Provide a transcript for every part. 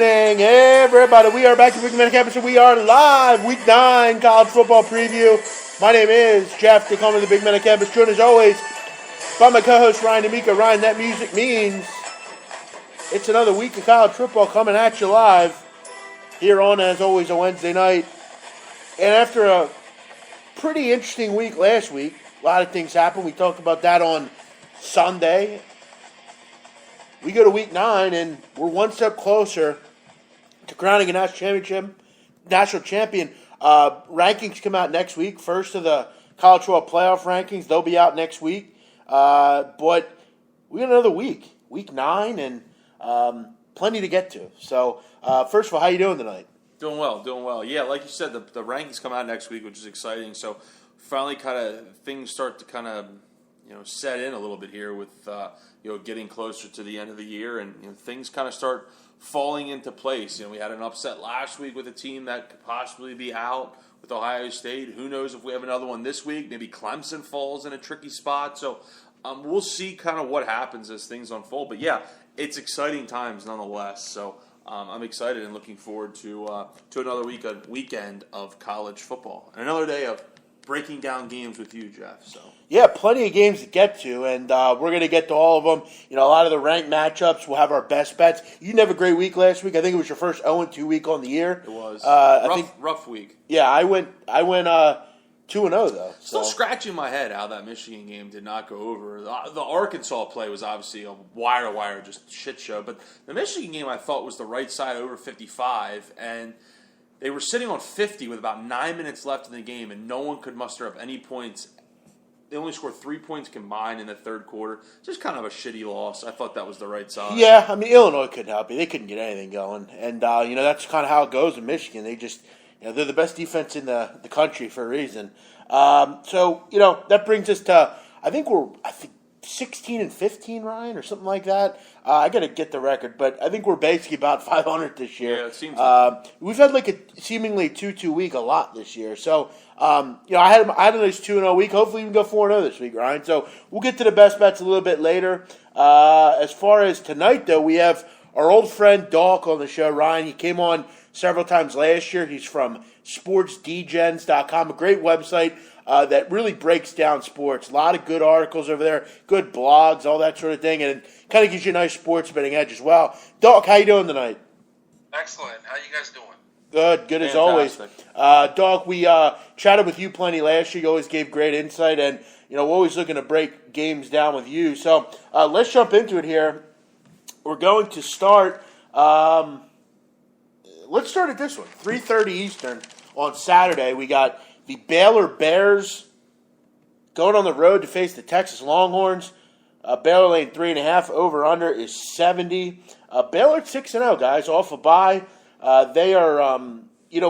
evening, everybody. We are back to Big Man Campus, and we are live. Week 9 college football preview. My name is Jeff. They call me the Big Man Campus. Joined as always by my co-host Ryan D'Amico. Ryan, that music means it's another week of college football coming at you live here on, as always, a Wednesday night. And after a pretty interesting week last week, a lot of things happened. We talked about that on Sunday. We go to week 9, and we're one step closer to crowning a national champion. Rankings come out next week. First of the college football playoff rankings. They'll be out next week. But we got another week, week 9, and plenty to get to. So, first of all, how you doing tonight? Doing well. Yeah, like you said, the rankings come out next week, which is exciting. So, finally, kind of things start to kind of set in a little bit here with getting closer to the end of the year, and things kind of start falling into place. We had an upset last week with a team that could possibly be out with Ohio State. Who knows if we have another one this week? Maybe Clemson falls in a tricky spot. So we'll see kind of what happens as things unfold. But yeah, it's exciting times nonetheless. So I'm excited and looking forward to another weekend of college football and another day of breaking down games with you, Jeff. So yeah, plenty of games to get to, and we're going to get to all of them. A lot of the ranked matchups. We'll have our best bets. You didn't have a great week last week. I think it was your first 0-2 week on the year. It was rough week. Yeah, I went 2-0 though. Still scratching my head how that Michigan game did not go over. The Arkansas play was obviously a wire-to-wire just shit show, but the Michigan game I thought was the right side over 55, and they were sitting on 50 with about 9 minutes left in the game, and no one could muster up any points. They only scored 3 points combined in the third quarter. Just kind of a shitty loss. I thought that was the right side. Yeah, I mean, Illinois couldn't help you. They couldn't get anything going. And, that's kind of how it goes in Michigan. They just, they're the best defense in the country for a reason. So, that brings us to, I think 16-15, Ryan, or something like that. I got to get the record, but I think we're basically about 500 this year. Yeah, it seems like we've had like a seemingly 2-2 week a lot this year. So, I had a nice 2-0 week. Hopefully, we can go 4-0 this week, Ryan. So, we'll get to the best bets a little bit later. As far as tonight, though, we have our old friend Doc on the show, Ryan. He came on several times last year. He's from sportsdegens.com, a great website that really breaks down sports. A lot of good articles over there, good blogs, all that sort of thing, and it kind of gives you a nice sports betting edge as well. Doc, how you doing tonight? Excellent. How you guys doing? Good as always. Doc, we chatted with you plenty last year. You always gave great insight, and we're always looking to break games down with you. So let's jump into it here. We're going to start. Let's start at this one, 3:30 Eastern on Saturday. We got the Baylor Bears going on the road to face the Texas Longhorns. Baylor laying 3.5. Over under is 70. Baylor 6-0, guys, off a bye. They are,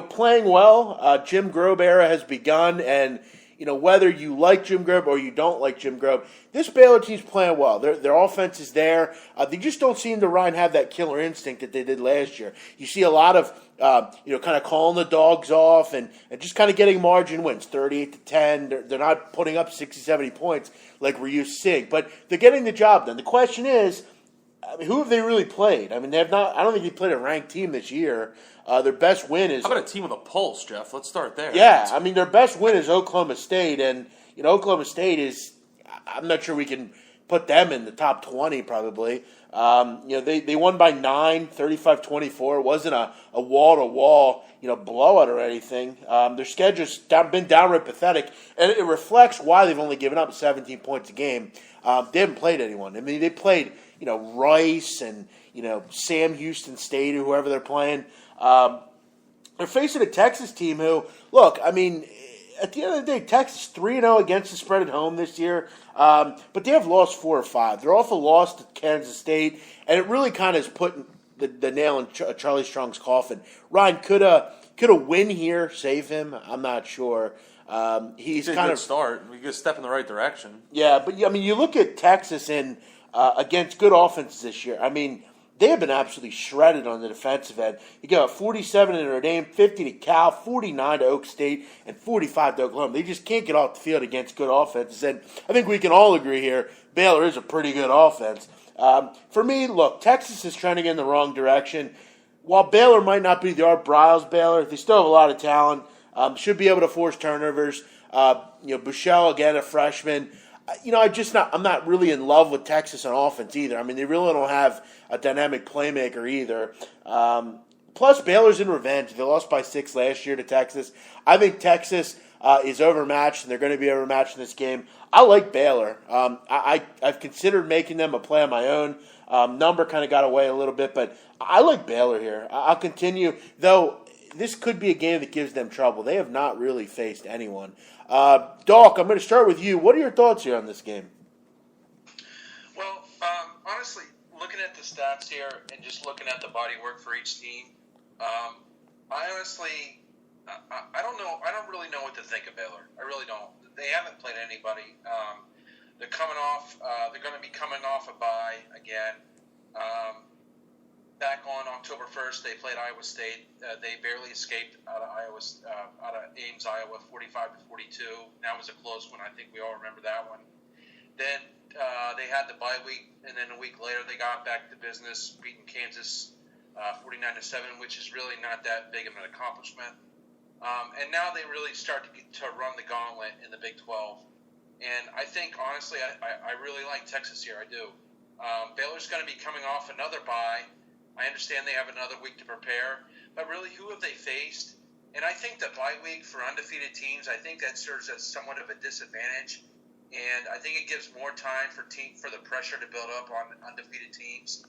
playing well. Jim Grobe era has begun, and whether you like Jim Grobe or you don't like Jim Grobe, this Baylor team's playing well. Their offense is there. They just don't seem to, Ryan, have that killer instinct that they did last year. You see a lot of, kind of calling the dogs off and just kind of getting margin wins, 38-10. They're not putting up 60, 70 points like we're used to seeing. But they're getting the job done. The question is, who have they really played? I mean, they have not. I don't think they played a ranked team this year. Their best win is. How about a team with a pulse, Jeff? Let's start there. Yeah, I mean, their best win is Oklahoma State, and Oklahoma State is. I'm not sure we can put them in the top 20 probably. They won by 9, 35-24. It wasn't a wall-to-wall blowout or anything. Their schedule's been downright pathetic, and it reflects why they've only given up 17 points a game. They haven't played anyone. I mean, they played Rice and Sam Houston State or whoever they're playing. They're facing a Texas team who, look, I mean, at the end of the day, Texas 3-0 against the spread at home this year, but they have lost 4 or 5. They're off a loss to Kansas State, and it really kind of is putting the nail in Charlie Strong's coffin. Ryan, could a win here save him? I'm not sure. He's kind of start. We get a step in the right direction. Yeah, but I mean, you look at Texas and against good offenses this year. I mean, they have been absolutely shredded on the defensive end. You got 47 to Notre Dame, 50 to Cal, 49 to Oak State, and 45 to Oklahoma. They just can't get off the field against good offenses. And I think we can all agree here, Baylor is a pretty good offense. For me, look, Texas is trending in the wrong direction. while Baylor might not be the Art Briles Baylor, they still have a lot of talent. Should be able to force turnovers. Buechele, again, a freshman. I'm not really in love with Texas on offense either. I mean, they really don't have a dynamic playmaker either. Plus, Baylor's in revenge. They lost by 6 last year to Texas. I think Texas is overmatched, and they're going to be overmatched in this game. I like Baylor. I've considered making them a play on my own. Number kind of got away a little bit, but I like Baylor here. I'll continue, though. This could be a game that gives them trouble. They have not really faced anyone. Doc, I'm going to start with you. What are your thoughts here on this game? Well, honestly, looking at the stats here and just looking at the body work for each team, I don't know. I don't really know what to think of Baylor. I really don't. They haven't played anybody. They're coming off. They're going to be coming off a bye again. Back on October 1st, they played Iowa State. They barely escaped out of Ames, Iowa, 45-42. That was a close one. I think we all remember that one. Then they had the bye week, and then a week later they got back to business, beating Kansas 49-7, which is really not that big of an accomplishment. And now they really start to run the gauntlet in the Big 12. And I think, honestly, I really like Texas here. I do. Baylor's going to be coming off another bye. I understand they have another week to prepare, but really, who have they faced? And I think the bye week for undefeated teams, I think that serves as somewhat of a disadvantage, and I think it gives more time for the pressure to build up on undefeated teams.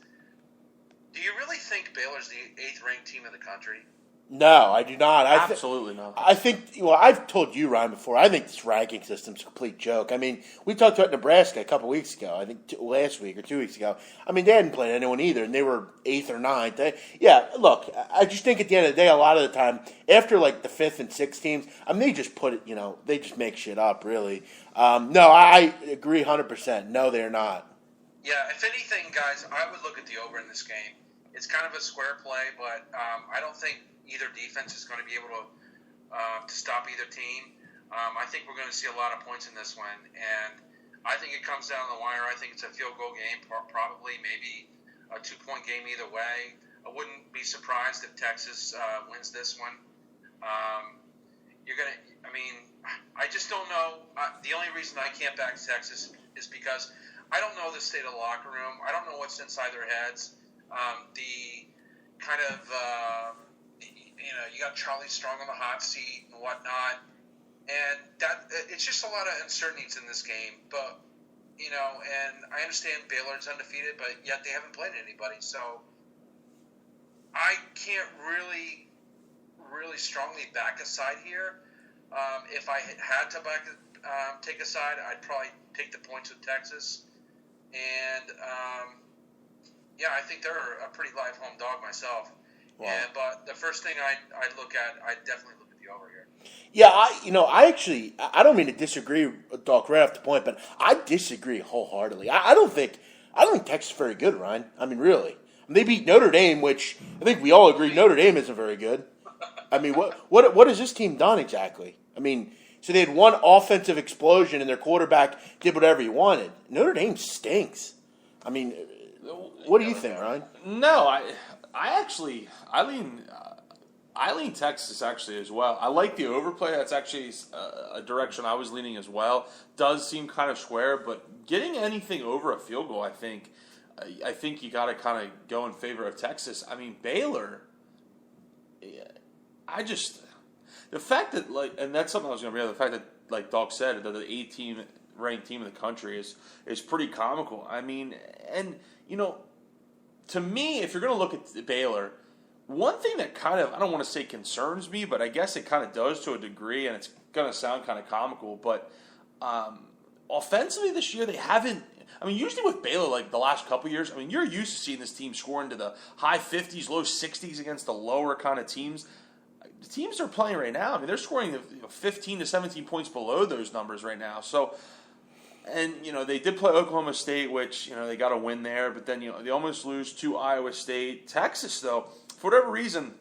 Do you really think Baylor's the 8th-ranked team in the country? No, I do not. Absolutely not. I think, I've told you, Ryan, before, I think this ranking system's a complete joke. I mean, we talked about Nebraska a couple weeks ago, I think last week or 2 weeks ago. I mean, they hadn't played anyone either, and they were 8th or 9th. Look, I just think at the end of the day, a lot of the time, after like the 5th and 6th teams, I mean, they just put it, they just make shit up, really. No, I agree 100%. No, they're not. Yeah, if anything, guys, I would look at the over in this game. It's kind of a square play, but I don't think either defense is going to be able to stop either team. I think we're going to see a lot of points in this one, and I think it comes down to the wire. I think it's a field goal game, probably maybe a 2-point game either way. I wouldn't be surprised if Texas wins this one. I just don't know. The only reason I can't back Texas is because I don't know the state of the locker room. I don't know what's inside their heads. The kind of you got Charlie Strong on the hot seat and whatnot, and that it's just a lot of uncertainties in this game. But and I understand Baylor's undefeated, but yet they haven't played anybody, so I can't really strongly back a side here. If I had to take a side, I'd probably take the points with Texas, and I think they're a pretty live home dog myself. Wow. Yeah, but the first thing I'd look at, I'd definitely look at the over here. Yeah, I don't mean to disagree with Doc right off the point, but I disagree wholeheartedly. I don't think Texas is very good, Ryan. I mean, really. They beat Notre Dame, which I think we all agree Notre Dame isn't very good. I mean, what has this team done exactly? I mean, so they had one offensive explosion and their quarterback did whatever he wanted. Notre Dame stinks. I mean, what do you think, Ryan? No, I lean Texas actually as well. I like the overplay. That's actually a direction I was leaning as well. Does seem kind of square, but getting anything over a field goal, I think you got to kind of go in favor of Texas. I mean, Baylor. The fact that and that's something I was going to bring up. The fact that like Doc said that the 18th ranked team in the country is pretty comical. I mean, and to me, if you're going to look at Baylor, one thing that kind of, I don't want to say concerns me, but I guess it kind of does to a degree, and it's going to sound kind of comical, but offensively this year, they haven't, usually with Baylor, like the last couple of years, you're used to seeing this team score into the high 50s, low 60s against the lower kind of teams. The teams they're playing right now, they're scoring 15 to 17 points below those numbers right now. So, and, they did play Oklahoma State, which, they got a win there, but then, they almost lose to Iowa State. Texas, though, for whatever reason,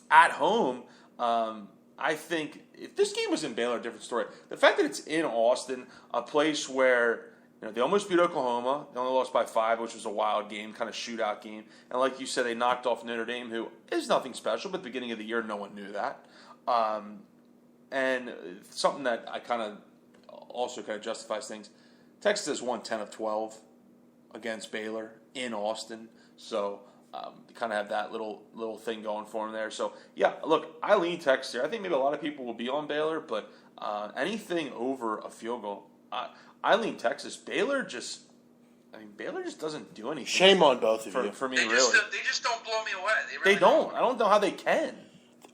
at home, I think if this game was in Baylor, a different story. The fact that it's in Austin, a place where They almost beat Oklahoma. They only lost by 5, which was a wild game, kind of shootout game. And like you said, they knocked off Notre Dame, who is nothing special, but at the beginning of the year, no one knew that. And something that I kind of also kind of justifies things, Texas has won 10 of 12 against Baylor in Austin. So kind of have that little thing going for them there. So, yeah, look, I lean Texas here. I think maybe a lot of people will be on Baylor, but anything over a field goal, I lean Texas. Baylor just doesn't do anything. Shame on both of you. For me, they really. They just don't blow me away. They don't. I don't know how they can.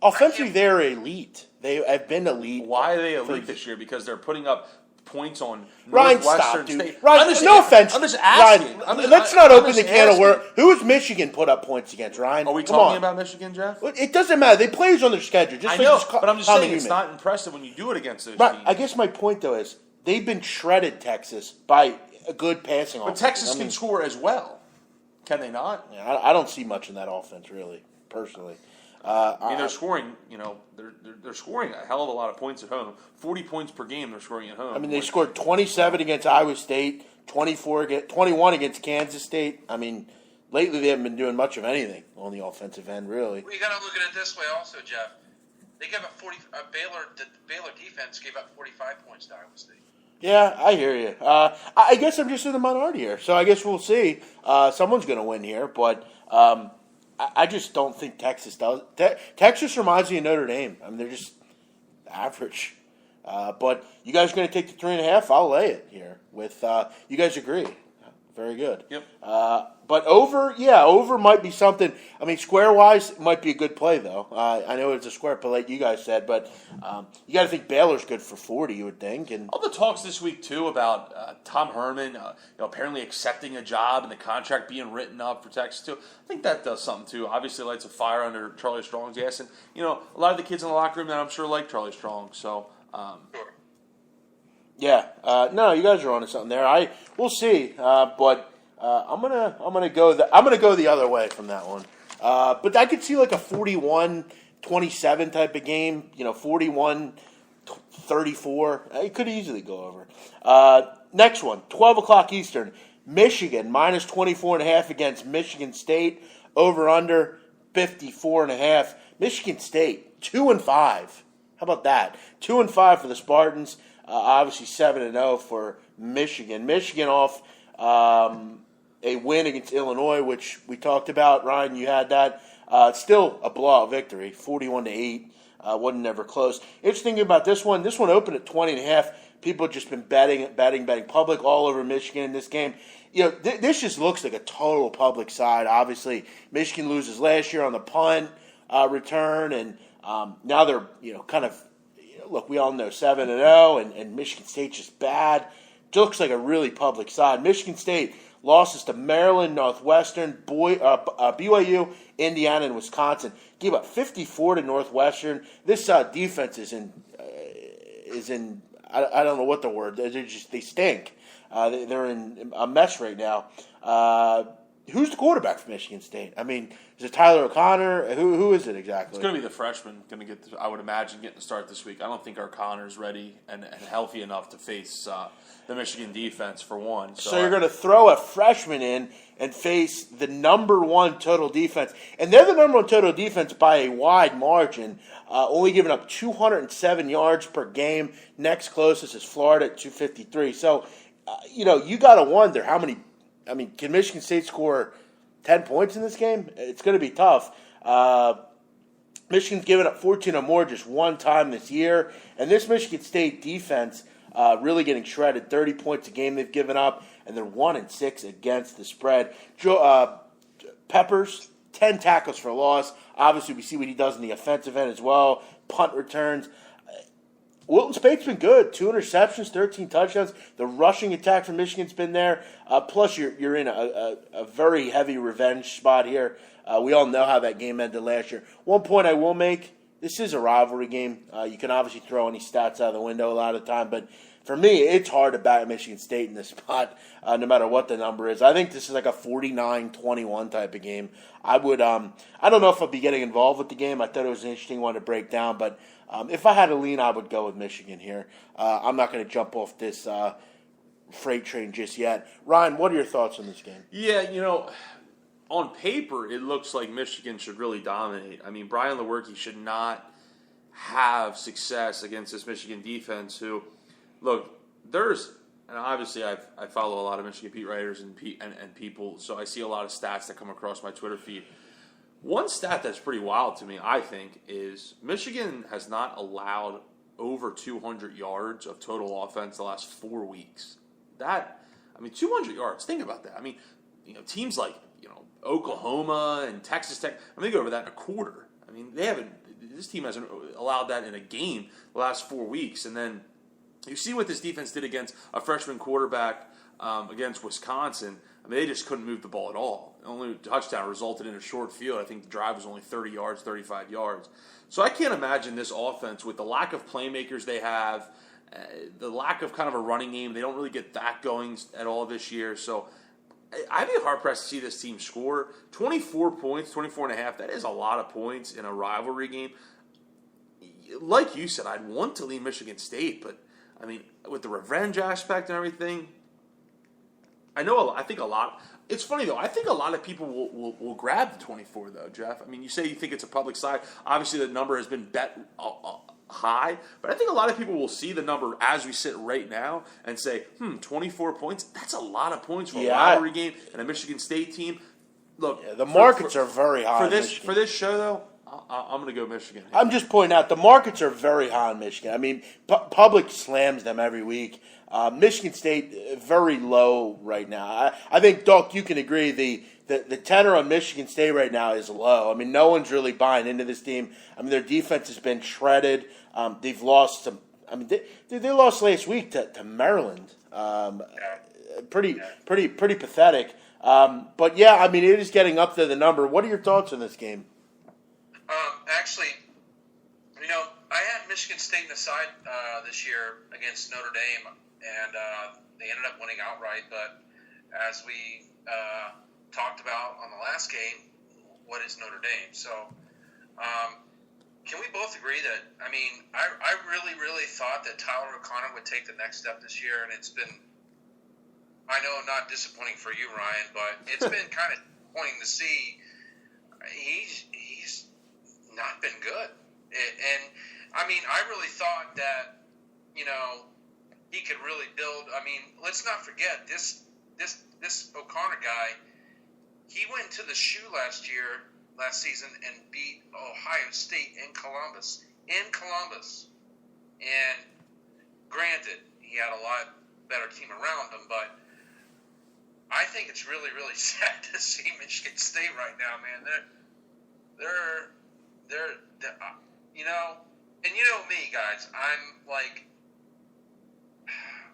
Offensively, they're elite. They have been elite. Why are they elite this year? Because they're putting up points on Ryan, Northwestern stop, dude. State. Ryan, no offense. I'm just asking. Ryan, let's not open the can of worms. Who has Michigan put up points against, Ryan? Are we talking about Michigan, Jeff? It doesn't matter. They play on their schedule. Just I know, like but I'm just saying it's not impressive when you do it against those teams. I guess my point, though, is they've been shredded, Texas, by a good passing offense. But Texas can score as well. Can they not? Yeah, I don't see much in that offense, really, personally. They're scoring. They're scoring a hell of a lot of points at home. 40 points per game. They're scoring at home. They scored 27 against Iowa State, 21 against Kansas State. Lately they haven't been doing much of anything on the offensive end, really. Well, you got to look at it this way, also, Jeff. They gave up the Baylor defense gave up 45 points to Iowa State. Yeah, I hear you. I guess I'm just in the minority here, so I guess we'll see. Someone's going to win here, but. I just don't think Texas does. Texas reminds me of Notre Dame. They're just average. But you guys are going to take the 3.5? I'll lay it here. With you guys agree? Very good. Yep. But over might be something. Square wise, it might be a good play though. I know it's a square play, like you guys said, but you got to think Baylor's good for 40. You would think. And all the talks this week too about Tom Herman, apparently accepting a job and the contract being written up for Texas too. I think that does something too. Obviously, lights a fire under Charlie Strong's ass, and a lot of the kids in the locker room that I'm sure like Charlie Strong. So. Yeah. No, you guys are onto something there. We'll see. But. I'm gonna go the other way from that one, but I could see like a 41-27 type of game. 41-34. It could easily go over. Next one, 12 o'clock Eastern. Michigan minus 24.5 against Michigan State. Over under 54.5. Michigan State 2-5. How about that? 2-5 for the Spartans. Obviously 7-0 for Michigan. Michigan off. A win against Illinois, which we talked about. Ryan, you had that. Still a blowout victory, 41-8. Wasn't never close. Interesting thing about this one opened at 20.5. People have just been betting public all over Michigan in this game. This just looks like a total public side. Obviously, Michigan loses last year on the punt return, and now they're kind of look. We all know 7-0, and Michigan State's just bad. It looks like a really public side. Michigan State losses to Maryland, Northwestern, BYU, Indiana, and Wisconsin. Gave up 54 to Northwestern. This defense is in. I don't know what the word. They stink. They're in a mess right now. Who's the quarterback for Michigan State? Is it Tyler O'Connor? Who is it exactly? It's going to be the freshman. Going to get, I would imagine, getting the start this week. I don't think O'Connor's ready and healthy enough to face the Michigan defense for one. So you're going to throw a freshman in and face the number one total defense, and they're the number one total defense by a wide margin. Only giving up 207 yards per game. Next closest is Florida at 253. So, you got to wonder how many. Can Michigan State score 10 points in this game? It's going to be tough. Michigan's given up 14 or more just one time this year. And this Michigan State defense really getting shredded. 30 points a game they've given up, and they're 1-6 against the spread. Peppers, 10 tackles for loss. Obviously, we see what he does in the offensive end as well. Punt returns. Wilton Spate's been good. 2 interceptions, 13 touchdowns. The rushing attack from Michigan's been there. Plus, you're in a very heavy revenge spot here. We all know how that game ended last year. One point I will make, this is a rivalry game. You can obviously throw any stats out of the window a lot of the time, but for me, it's hard to back Michigan State in this spot, no matter what the number is. I think this is like a 49-21 type of game. I don't know if I'll be getting involved with the game. I thought it was an interesting one to break down, but if I had to lean, I would go with Michigan here. I'm not going to jump off this freight train just yet. Ryan, what are your thoughts on this game? Yeah, on paper, it looks like Michigan should really dominate. I mean, Brian Lewerke should not have success against this Michigan defense who, look, and obviously I follow a lot of Michigan beat writers and people, so I see a lot of stats that come across my Twitter feed. One stat that's pretty wild to me, I think, is Michigan has not allowed over 200 yards of total offense the last 4 weeks. 200 yards, think about that. I mean, teams like, Oklahoma and Texas Tech, they go over that in a quarter. I mean, this team hasn't allowed that in a game the last 4 weeks. And then you see what this defense did against a freshman quarterback against Wisconsin. I mean, they just couldn't move the ball at all. The only touchdown resulted in a short field. I think the drive was only 30 yards, 35 yards. So I can't imagine this offense with the lack of playmakers they have, the lack of kind of a running game. They don't really get that going at all this year. So I'd be hard-pressed to see this team score 24 points, 24 and a half. That is a lot of points in a rivalry game. Like you said, I'd want to lean Michigan State, but, I mean, with the revenge aspect and everything, it's funny, though. I think a lot of people will grab the 24, though, Jeff. I mean, you say you think it's a public side. Obviously, the number has been bet high, but I think a lot of people will see the number as we sit right now and say, 24 points, that's a lot of points for a rivalry game and a Michigan State team. Look, the markets are very high for this show, though. I'm going to go Michigan. I'm just pointing out the markets are very high on Michigan. I mean, public slams them every week. Michigan State very low right now. I think, Doc, you can agree the tenor on Michigan State right now is low. I mean, no one's really buying into this team. I mean, their defense has been shredded. They've lost some. I mean, they lost last week to Maryland. Pretty pathetic. But yeah, I mean, it is getting up to the number. What are your thoughts on this game? Actually, I had Michigan State in the side this year against Notre Dame, and they ended up winning outright. But as we talked about on the last game, what is Notre Dame? So can we both agree that, I mean, I really, really thought that Tyler O'Connor would take the next step this year, and it's been, I know not disappointing for you, Ryan, but it's been kind of disappointing to see he's not been good. And I mean, I really thought that, he could really build. I mean, let's not forget this O'Connor guy. He went to the shoe last season, and beat Ohio State in Columbus. And granted, he had a lot better team around him, but I think it's really, really sad to see Michigan State right now, man. They're and you know me, guys. I'm like,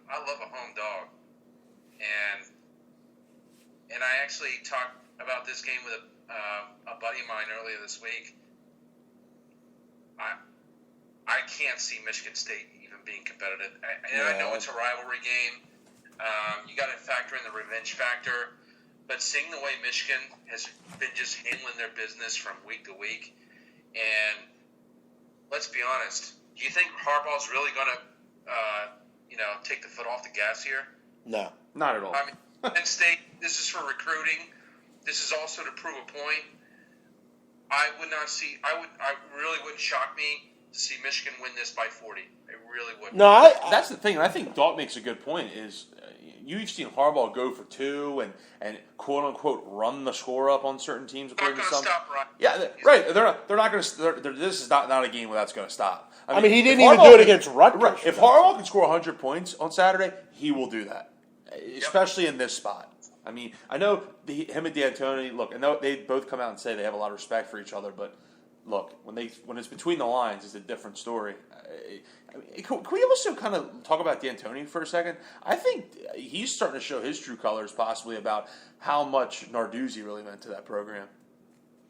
I love a home dog, and I actually talked about this game with a buddy of mine earlier this week. I can't see Michigan State even being competitive. I know it's a rivalry game. You got to factor in the revenge factor, but seeing the way Michigan has been just handling their business from week to week, and let's be honest, do you think Harbaugh's really going to, take the foot off the gas here? No, not at all. I mean, Penn State, this is for recruiting. This is also to prove a point. I really wouldn't shock me to see Michigan win this by 40. It really wouldn't. No, that's the thing. I think Dalton makes a good point. Is you've seen Harbaugh go for two and quote unquote run the score up on certain teams. They're not going to stop running. Yeah, right. They're not going to. This is not a game where that's going to stop. I mean, he didn't even do it against Rutgers. Right. If Harbaugh can score 100 points on Saturday, he will do that, especially in this spot. I mean, I know him and D'Antoni. Look, I know they both come out and say they have a lot of respect for each other, but look, when it's between the lines, it's a different story. I mean, can we also kind of talk about D'Antoni for a second? I think he's starting to show his true colors, possibly about how much Narduzzi really meant to that program.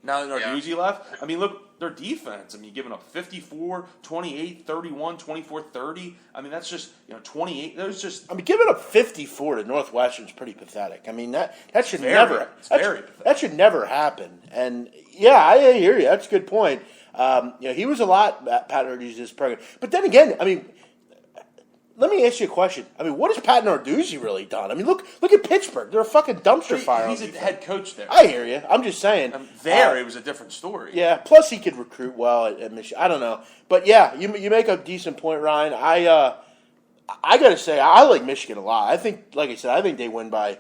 Now that Narduzzi left, I mean, look, their defense. I mean, giving up 54, 28, 31, 24, 30. I mean, that's just, 28. There's just. I mean, giving up 54 to Northwestern is pretty pathetic. I mean, that should never. Very pathetic. That should never happen. And yeah, I hear you. That's a good point. He was a lot, Pat Narduzzi's program. But then again, I mean, let me ask you a question. I mean, what has Pat Narduzzi really done? I mean, look at Pittsburgh. They're a fucking dumpster fire. He's a head coach there. I hear you. I'm just saying. It was a different story. Yeah. Plus, he could recruit well at Michigan. I don't know, but yeah, you make a decent point, Ryan. I gotta say, I like Michigan a lot. I think, like I said, I think they win by,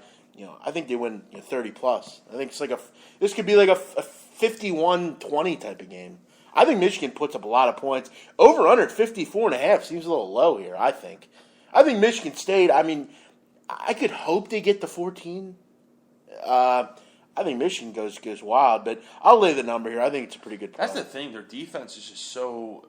I think they win 30 plus. I think it's like this could be like a 51-20 type of game. I think Michigan puts up a lot of points. Over under 54.5 seems a little low here, I think. I think Michigan State, I mean, I could hope they get to 14. I think Michigan goes wild, but I'll lay the number here. I think it's a pretty good play. That's the thing. Their defense is just so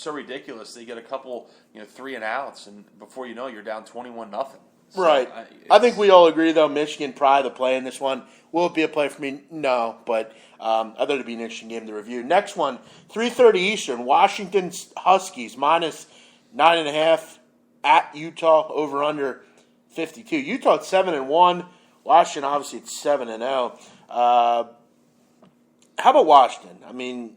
ridiculous. They get a couple, 3 and outs, and before you know it, you're down 21-0. So right. I think we all agree, though, Michigan probably the play in this one. Will it be a play for me? No, but I thought it'd be an interesting game to review. Next one, 3:30 Eastern, Washington Huskies minus 9.5 at Utah, over under 52. Utah at 7-1. Washington obviously at 7-0. How about Washington? I mean,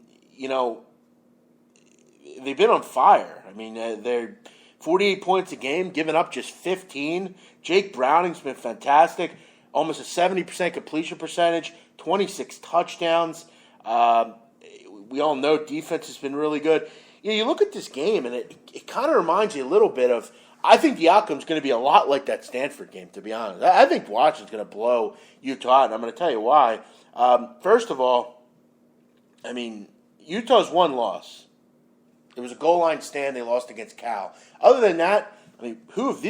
they've been on fire. I mean, they're 48 points a game, giving up just 15. Jake Browning's been fantastic. Almost a 70% completion percentage, 26 touchdowns. We all know defense has been really good. You look at this game, and it kind of reminds you a little bit of, I think the outcome's going to be a lot like that Stanford game, to be honest. I think Washington's going to blow Utah out, and I'm going to tell you why. First of all, I mean, Utah's one loss. It was a goal line stand. They lost against Cal. Other than that, I mean, who have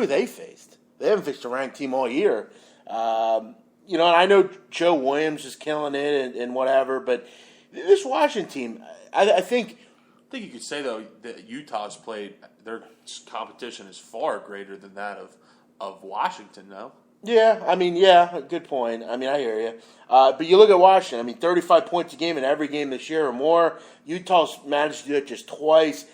they faced? They haven't faced a ranked team all year. And I know Joe Williams is killing it and whatever, but this Washington team, I think you could say, though, that Utah's played, their competition is far greater than that of Washington, no? Yeah, I mean, good point. I mean, I hear you. But you look at Washington, I mean, 35 points a game in every game this year or more. Utah's managed to do it just twice.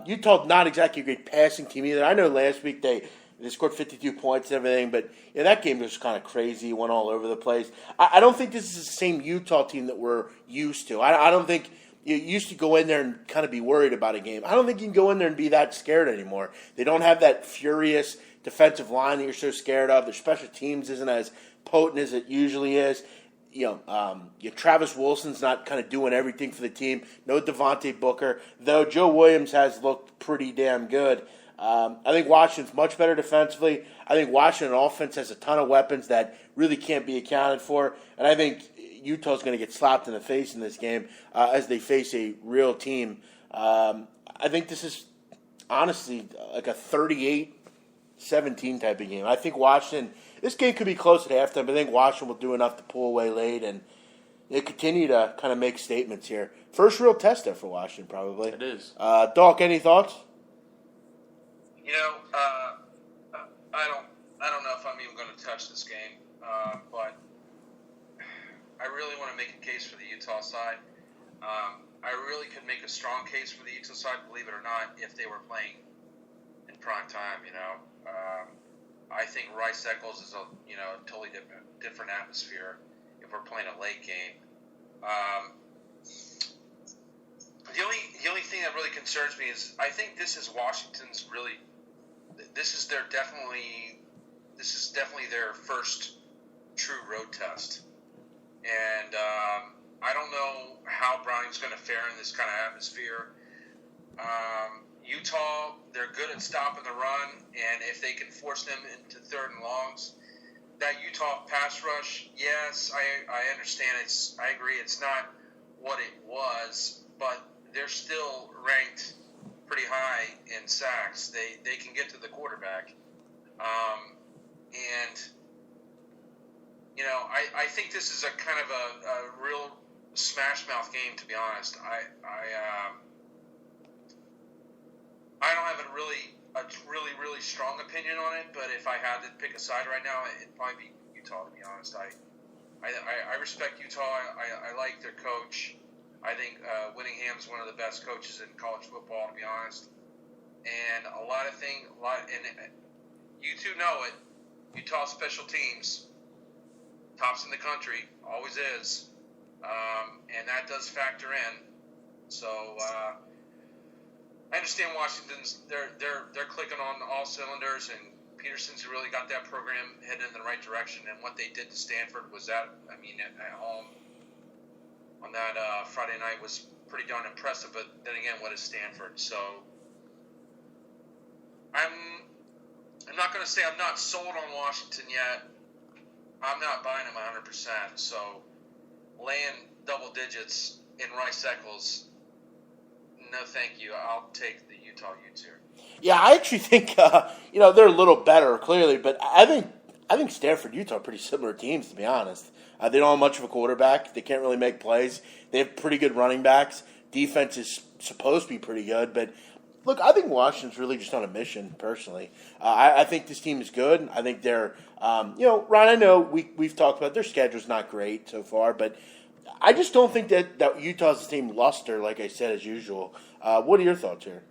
Utah's not exactly a great passing team either. I know last week they scored 52 points and everything, but that game was kind of crazy, went all over the place. I don't think this is the same Utah team that we're used to. I don't think you used to go in there and kind of be worried about a game. I don't think you can go in there and be that scared anymore. They don't have that furious defensive line that you're so scared of. Their special teams isn't as potent as it usually is. Travis Wilson's not kind of doing everything for the team. No Devontae Booker, though Joe Williams has looked pretty damn good. I think Washington's much better defensively. I think Washington offense has a ton of weapons that really can't be accounted for. And I think Utah's going to get slapped in the face in this game as they face a real team. I think this is honestly like a 38-17 type of game. I think Washington, this game could be close at halftime, but I think Washington will do enough to pull away late and they continue to kind of make statements here. First real test there for Washington, probably. It is. Doc, any thoughts? I don't know if I'm even going to touch this game, but I really want to make a case for the Utah side. I really could make a strong case for the Utah side, believe it or not, if they were playing in prime time. I think Rice Eccles is a totally different atmosphere if we're playing a late game. The only thing that really concerns me is I think this is Washington's really. This is definitely their first true road test, and I don't know how Browning's going to fare in this kind of atmosphere. Utah, they're good at stopping the run, and if they can force them into third and longs, that Utah pass rush, yes, I understand. I agree, it's not what it was, but they're still ranked pretty high in sacks. They can get to the quarterback. I think this is a kind of a real smash mouth game, to be honest. I don't have a really strong opinion on it, but if I had to pick a side right now, it'd probably be Utah, to be honest. I respect Utah. I like their coach. I think Whittingham's one of the best coaches in college football, to be honest. And and you two know it, Utah special teams, tops in the country, always is. And that does factor in. So I understand Washington's they're clicking on all cylinders, and Peterson's really got that program heading in the right direction. And what they did to Stanford was at home on that Friday night was pretty darn impressive. But then again, what is Stanford? So I'm not going to say I'm not sold on Washington yet. I'm not buying them 100%. So laying double digits in Rice Eccles, no thank you. I'll take the Utah Utes here. Yeah, I actually think they're a little better clearly, but I think Stanford, Utah are pretty similar teams, to be honest. They don't have much of a quarterback. They can't really make plays. They have pretty good running backs. Defense is supposed to be pretty good, but look, I think Washington's really just on a mission, personally. I think this team is good. I think they're, Ryan, I know we've talked about their schedule's not great so far, but I just don't think that Utah's the same luster, like I said, as usual. What are your thoughts here?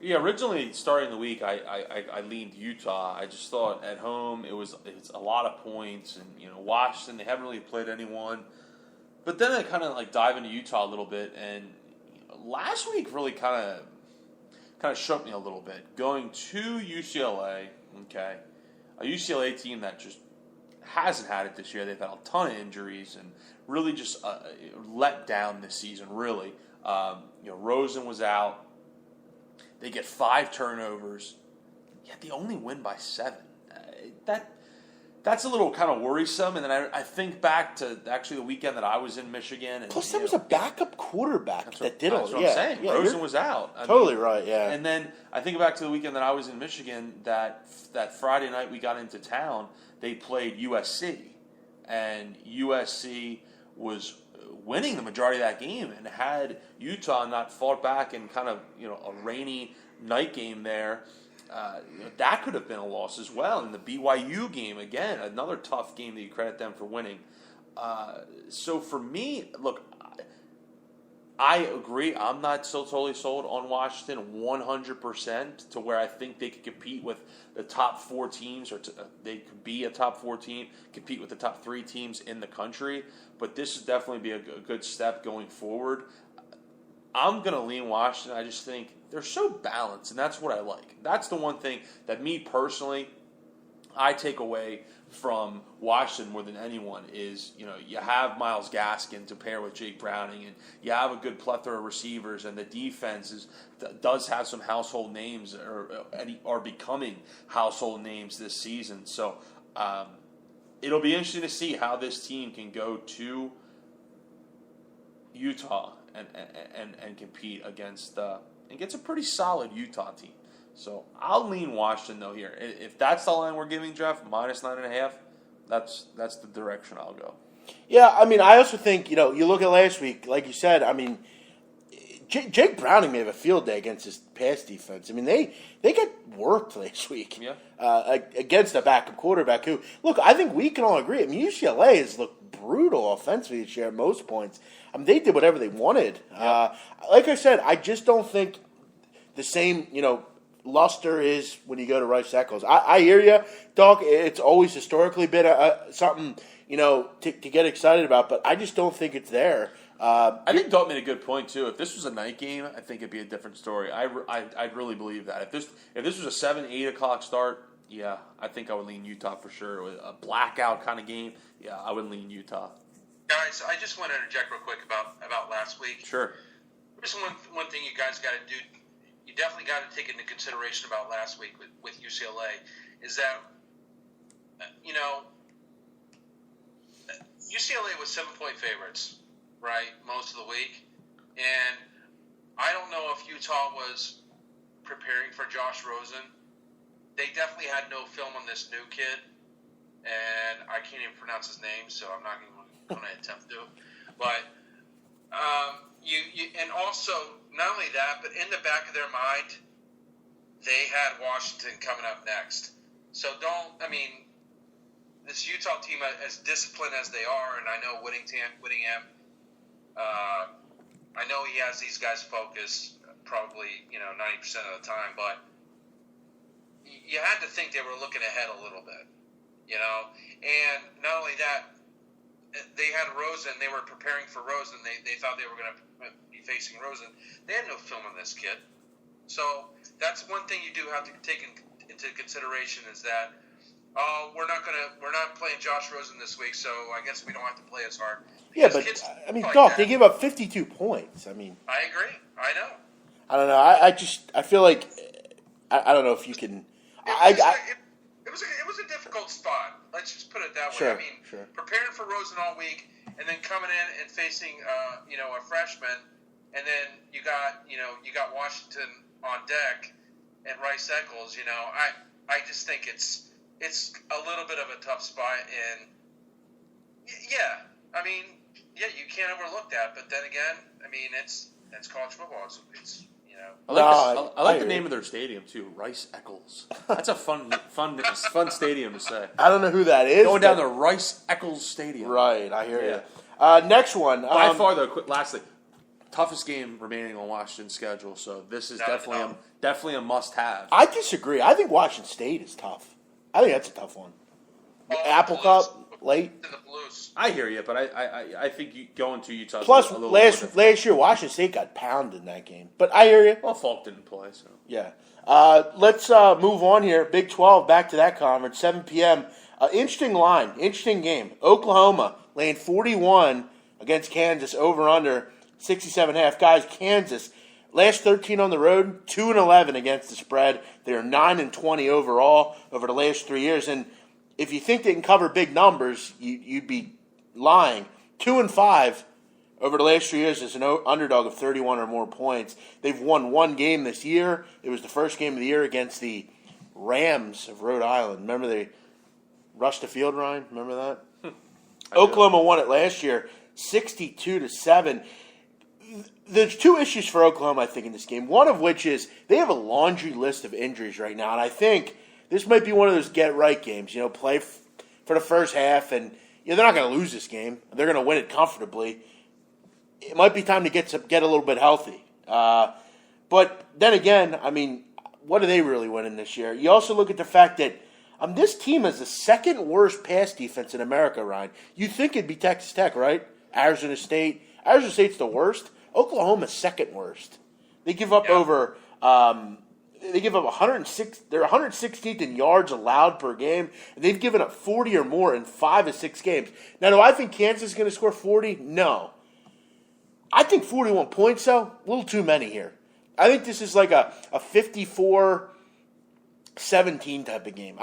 Yeah, originally starting the week, I leaned Utah. I just thought at home it's a lot of points, and Washington, they haven't really played anyone. But then I kind of like dive into Utah a little bit, and last week really kind of shook me a little bit. Going to UCLA, okay, a UCLA team that just hasn't had it this year. They've had a ton of injuries and really just let down this season. Really, Rosen was out. They get 5 turnovers, yet they only win by 7. That's a little kind of worrisome. And then I think back to actually the weekend that I was in Michigan. And, plus, there was a backup quarterback that did all. That's what I'm saying. Yeah, Rosen was out. Totally right. Yeah. And then I think back to the weekend that I was in Michigan. That Friday night we got into town, they played USC, and USC was winning the majority of that game, and had Utah not fought back in kind of a rainy night game there, that could have been a loss as well. And the BYU game, again, another tough game that you credit them for winning. So for me, look, I agree. I'm not so totally sold on Washington 100% to where I think they could compete with the top 4 teams, or they could be a top 4 team, compete with the top 3 teams in the country. But this would definitely be a good step going forward. I'm going to lean Washington. I just think they're so balanced, and that's what I like. That's the one thing that me personally, I take away from Washington more than anyone is, you have Myles Gaskin to pair with Jake Browning, and you have a good plethora of receivers, and the defense does have some household names or are becoming household names this season. So it'll be interesting to see how this team can go to Utah and compete against a pretty solid Utah team. So I'll lean Washington though here. If that's the line we're giving, Jeff, -9.5, that's the direction I'll go. Yeah, I also think, you look at last week, like you said, Jake Browning may have a field day against his pass defense. They got worked last week against a backup quarterback who, look, I think we can all agree. UCLA has looked brutal offensively this year at most points. They did whatever they wanted. Like I said, I just don't think the same, luster is when you go to Rice Eccles. I hear you, Doc. It's always historically been something, to get excited about, but I just don't think it's there. I think Dalton made a good point too. If this was a night game, I think it'd be a different story. I really believe that. If this was a 7-8 o'clock start, yeah, I think I would lean Utah for sure. A blackout kind of game, yeah, I would lean Utah. Guys, I just want to interject real quick about last week. Sure. There's one thing you guys got to do. You definitely got to take into consideration about last week with UCLA is that, UCLA was 7-point favorites, right, most of the week. And I don't know if Utah was preparing for Josh Rosen. They definitely had no film on this new kid. And I can't even pronounce his name, so I'm not even going to attempt to. But and also, not only that, but in the back of their mind, they had Washington coming up next. So this Utah team, as disciplined as they are, and I know Whittingham, I know he has these guys focused probably 90% of the time, but you had to think they were looking ahead a little bit, And not only that, they had Rosen. They were preparing for Rosen. They thought they were going to be facing Rosen. They had no film on this kid. So that's one thing you do have to take into consideration is that we're not playing Josh Rosen this week, so I guess we don't have to play as hard. Yeah, Because but kids I mean, like Doc, that. they gave up 52 points. I mean, I agree. I know. I don't know. I feel like I don't know if you can. It was a difficult spot. Let's just put it that way. Sure, I mean, sure. preparing for Rosen all week, and then coming in and facing a freshman, and then you got Washington on deck and Rice Eccles. I just think it's a little bit of a tough spot, and yeah, I mean, yeah, you can't overlook that. But then again, I mean, it's college football. It's I like the name of their stadium too, Rice Eccles. That's a fun stadium to say. I don't know who that is. Going down to Rice Eccles Stadium. Right, I hear you. Next one. By far, though, lastly, toughest game remaining on Washington's schedule. So this is definitely a must-have. I disagree. I think Washington State is tough. I think that's a tough one. The Apple Cup late. the Blues. I hear you, but I think going to Utah. Plus, a little last year Washington State got pounded in that game. But I hear you. Well, Falk didn't play, so Yeah. Let's move on here. Big 12, back to that conference. 7 p.m. Interesting line, interesting game. Oklahoma laying 41 against Kansas, over under 67.5. Guys, Kansas last 13 on the road, 2-11 against the spread. They're 9-20 overall over the last 3 years. And if you think they can cover big numbers, you'd be lying. 2-5 over the last 3 years as an underdog of 31 or more points. They've won one game this year. It was the first game of the year against the Rams of Rhode Island. Remember they rushed the field, Ryan? Remember that? Oklahoma won it last year, 62-7. There's two issues for Oklahoma, I think, in this game. One of which is they have a laundry list of injuries right now, and I think this might be one of those get-right games. Play for the first half, and they're not going to lose this game. They're going to win it comfortably. It might be time to get a little bit healthy. But then again, I mean, what are they really winning this year? You also look at the fact that this team has the second worst pass defense in America, Ryan. You'd think it'd be Texas Tech, right? Arizona State. Arizona State's the worst. Oklahoma's second worst. They give up over. They give up 106. They're 116th in yards allowed per game, and they've given up 40 or more in 5 of 6 games. Now, do I think Kansas is going to score 40? No. I think 41 points, though, a little too many here. I think this is like a 54-17 type of game.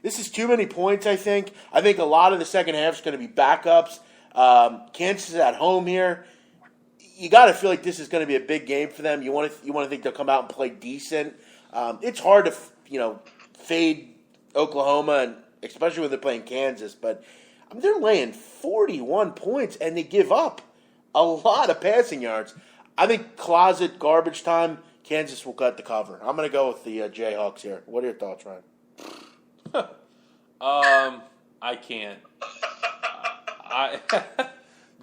This is too many points, I think. I think a lot of the second half is going to be backups. Kansas is at home here. You got to feel like this is going to be a big game for them. You want to think they'll come out and play decent. It's hard to fade Oklahoma, and especially when they're playing Kansas. But they're laying 41 points, and they give up a lot of passing yards. I think closet garbage time. Kansas will cut the cover. I'm going to go with the Jayhawks here. What are your thoughts, Ryan? I can't.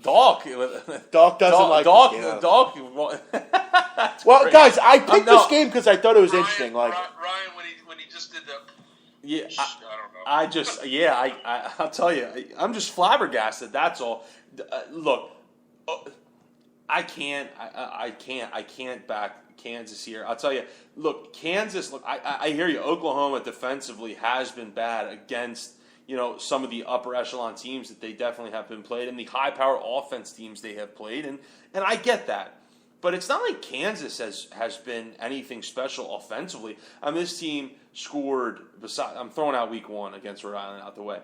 Doc doesn't like Doc. this game. Doc. Well, great. guys, I picked this game because I thought it was interesting. Ryan, when he just did the I don't know. I'll tell you, I'm just flabbergasted. That's all. Look, I can't back Kansas here. I'll tell you. Look, Kansas. Look, I hear you. Oklahoma defensively has been bad against some of the upper echelon teams that they definitely have been played, and the high-power offense teams they have played, and I get that. But it's not like Kansas has been anything special offensively. This team scored, I'm throwing out week 1 against Rhode Island out the way,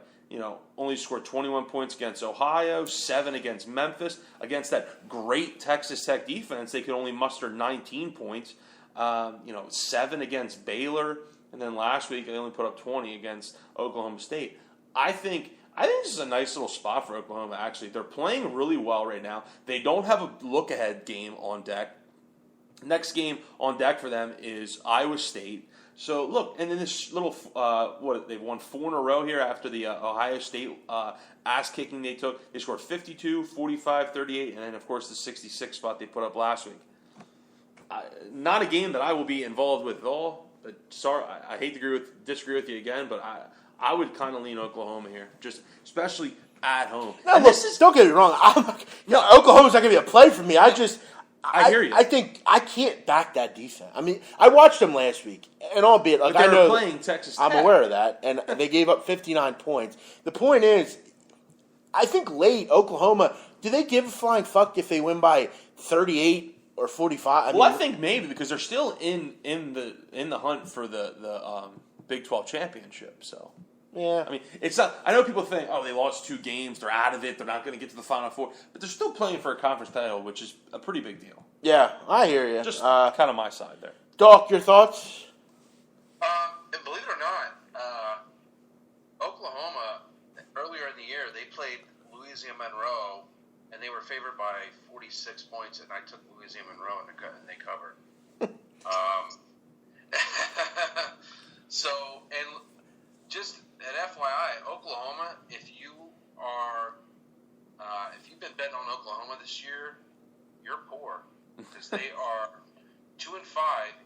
only scored 21 points against Ohio, 7 against Memphis. Against that great Texas Tech defense, they could only muster 19 points, 7 against Baylor, and then last week they only put up 20 against Oklahoma State. I think this is a nice little spot for Oklahoma, actually. They're playing really well right now. They don't have a look-ahead game on deck. Next game on deck for them is Iowa State. So, look, and then this little, they've won 4 in a row here after the Ohio State ass-kicking they took. They scored 52, 45, 38, and then, of course, the 66 spot they put up last week. Not a game that I will be involved with at all. But sorry, I hate to disagree with you again, but I would kind of lean Oklahoma here, just especially at home. No, look, don't get me wrong. Oklahoma's not going to be a play for me. I hear you. I think I can't back that defense. I mean, I watched them last week, and albeit like But they I were know playing Texas Tech. I'm aware of that, and they gave up 59 points. The point is, I think late Oklahoma. Do they give a flying fuck if they win by 38 or 45? I think maybe because they're still in the hunt for the Big 12 championship. So yeah, I mean, it's not. I know people think, oh, they lost 2 games, they're out of it, they're not going to get to the Final Four, but they're still playing for a conference title, which is a pretty big deal. yeah, I hear you. Just kind of my side there. Doc, your thoughts? And believe it or not, Oklahoma earlier in the year they played Louisiana Monroe, and they were favored by 46 points, and I took Louisiana Monroe and they covered. So, and just an FYI, Oklahoma, if you've been betting on Oklahoma this year, you're poor because they are 2-5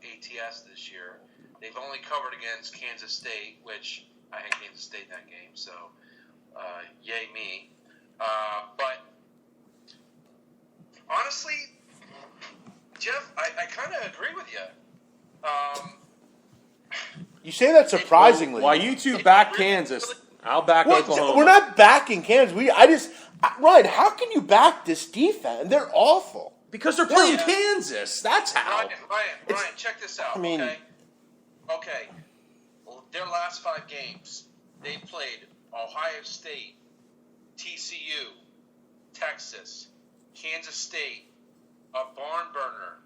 ATS this year. They've only covered against Kansas State, which I had Kansas State in that game, so yay me. But honestly, Jeff, I kind of agree with you. You say that surprisingly. While you two back Kansas, I'll back Oklahoma. We're not backing Kansas. Ryan, how can you back this defense? They're awful. Because they're playing Kansas. That's how. Ryan, check this out. I mean, okay. Well, their last 5 games, they played Ohio State, TCU, Texas, Kansas State, a barn burner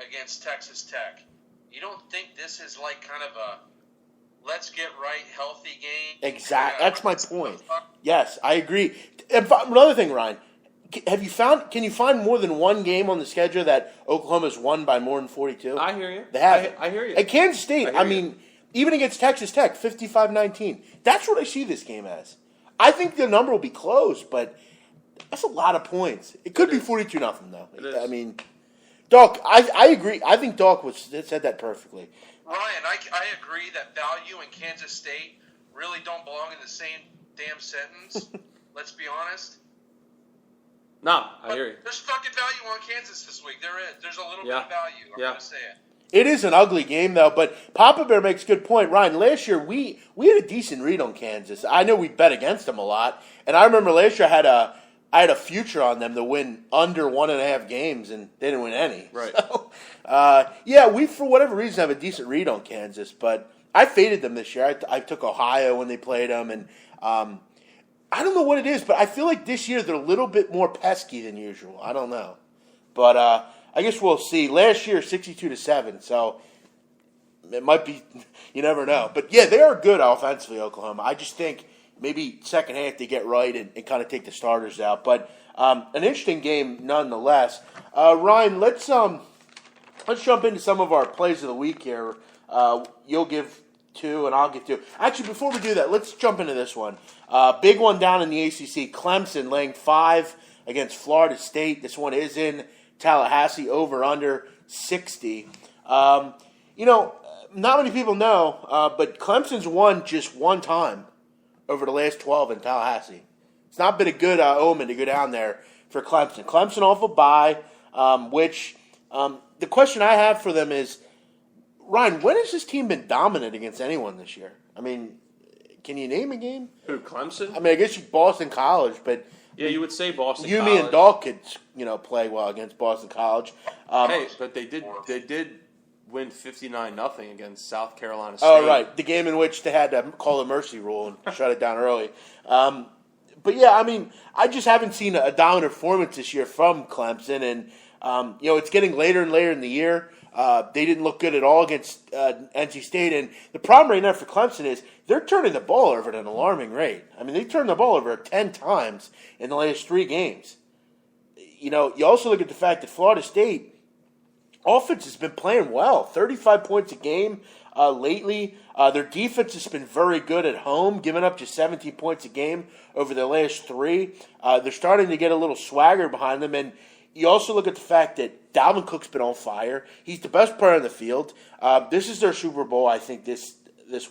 against Texas Tech. You don't think this is like kind of a let's get right, healthy game? Exactly. That's my point. Yes, I agree. Another thing, Ryan, can you find more than one game on the schedule that Oklahoma's won by more than 42? I hear you. They have. I hear you. At Kansas State, even against Texas Tech, 55-19. That's what I see this game as. I think the number will be close, but that's a lot of points. It could be 42-0 though. It is. I mean, Doc, I agree. I think Doc said that perfectly. Ryan, I agree that value and Kansas State really don't belong in the same damn sentence. Let's be honest. No, I hear you. There's fucking value on Kansas this week. There is. There's a little bit of value. I'm going to say it. It is an ugly game, though, but Papa Bear makes a good point. Ryan, last year we had a decent read on Kansas. I know we bet against them a lot, and I remember last year I had a future on them to win under 1.5 games, and they didn't win any. Right. So, we, for whatever reason, have a decent read on Kansas, but I faded them this year. I took Ohio when they played them, and I don't know what it is, but I feel like this year they're a little bit more pesky than usual. I don't know. But I guess we'll see. Last year, 62-7, so it might be, you never know. But, yeah, they are good offensively, Oklahoma. I just think maybe second half they get right and kind of take the starters out. But an interesting game nonetheless. Ryan, let's jump into some of our plays of the week here. You'll give 2 and I'll give 2. Actually, before we do that, let's jump into this one. Big one down in the ACC. Clemson laying 5 against Florida State. This one is in Tallahassee, over under 60. Not many people know, but Clemson's won just one time over the last 12 in Tallahassee. It's not been a good omen to go down there for Clemson. Clemson off a bye, the question I have for them is, Ryan, when has this team been dominant against anyone this year? I mean, can you name a game? Who, Clemson? I mean, I guess Boston College, but yeah, you would say Boston me College. and Doc could, play well against Boston College. Hey, but they did win 59-0 against South Carolina State. Oh, right. The game in which they had to call the mercy rule and shut it down early. But, yeah, I mean, I just haven't seen a dominant performance this year from Clemson. And, it's getting later and later in the year. They didn't look good at all against NC State. And the problem right now for Clemson is they're turning the ball over at an alarming rate. I mean, they turned the ball over 10 times in the last 3 games. You also look at the fact that Florida State offense has been playing well, 35 points a game lately. Their defense has been very good at home, giving up just 17 points a game over the last 3. They're starting to get a little swagger behind them, and you also look at the fact that Dalvin Cook's been on fire. He's the best player on the field. This is their Super Bowl, I think, this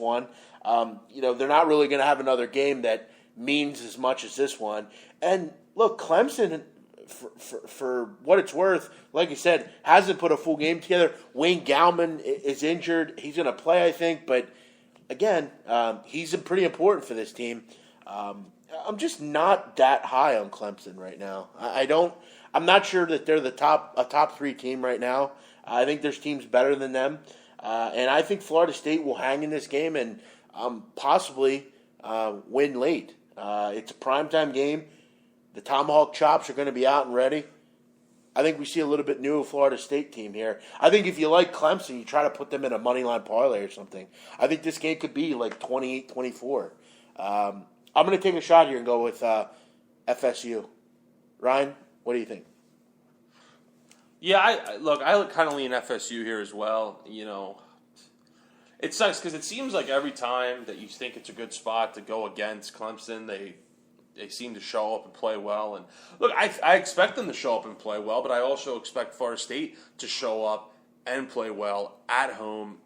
one. They're not really going to have another game that means as much as this one. And, look, Clemson, for what it's worth, like you said, hasn't put a full game together. Wayne Gallman is injured. He's going to play, I think, but again, he's pretty important for this team. I'm just not that high on Clemson right now. I'm not sure that they're a top 3 team right now. I think there's teams better than them, and I think Florida State will hang in this game and possibly win late. It's a primetime game. The Tomahawk chops are going to be out and ready. I think we see a little bit new Florida State team here. I think if you like Clemson, you try to put them in a money line parlay or something. I think this game could be like 28-24. I'm going to take a shot here and go with FSU. Ryan, what do you think? Yeah, I kind of lean FSU here as well. It sucks because it seems like every time that you think it's a good spot to go against Clemson, they seem to show up and play well. And look, I expect them to show up and play well, but I also expect Florida State to show up and play well at home,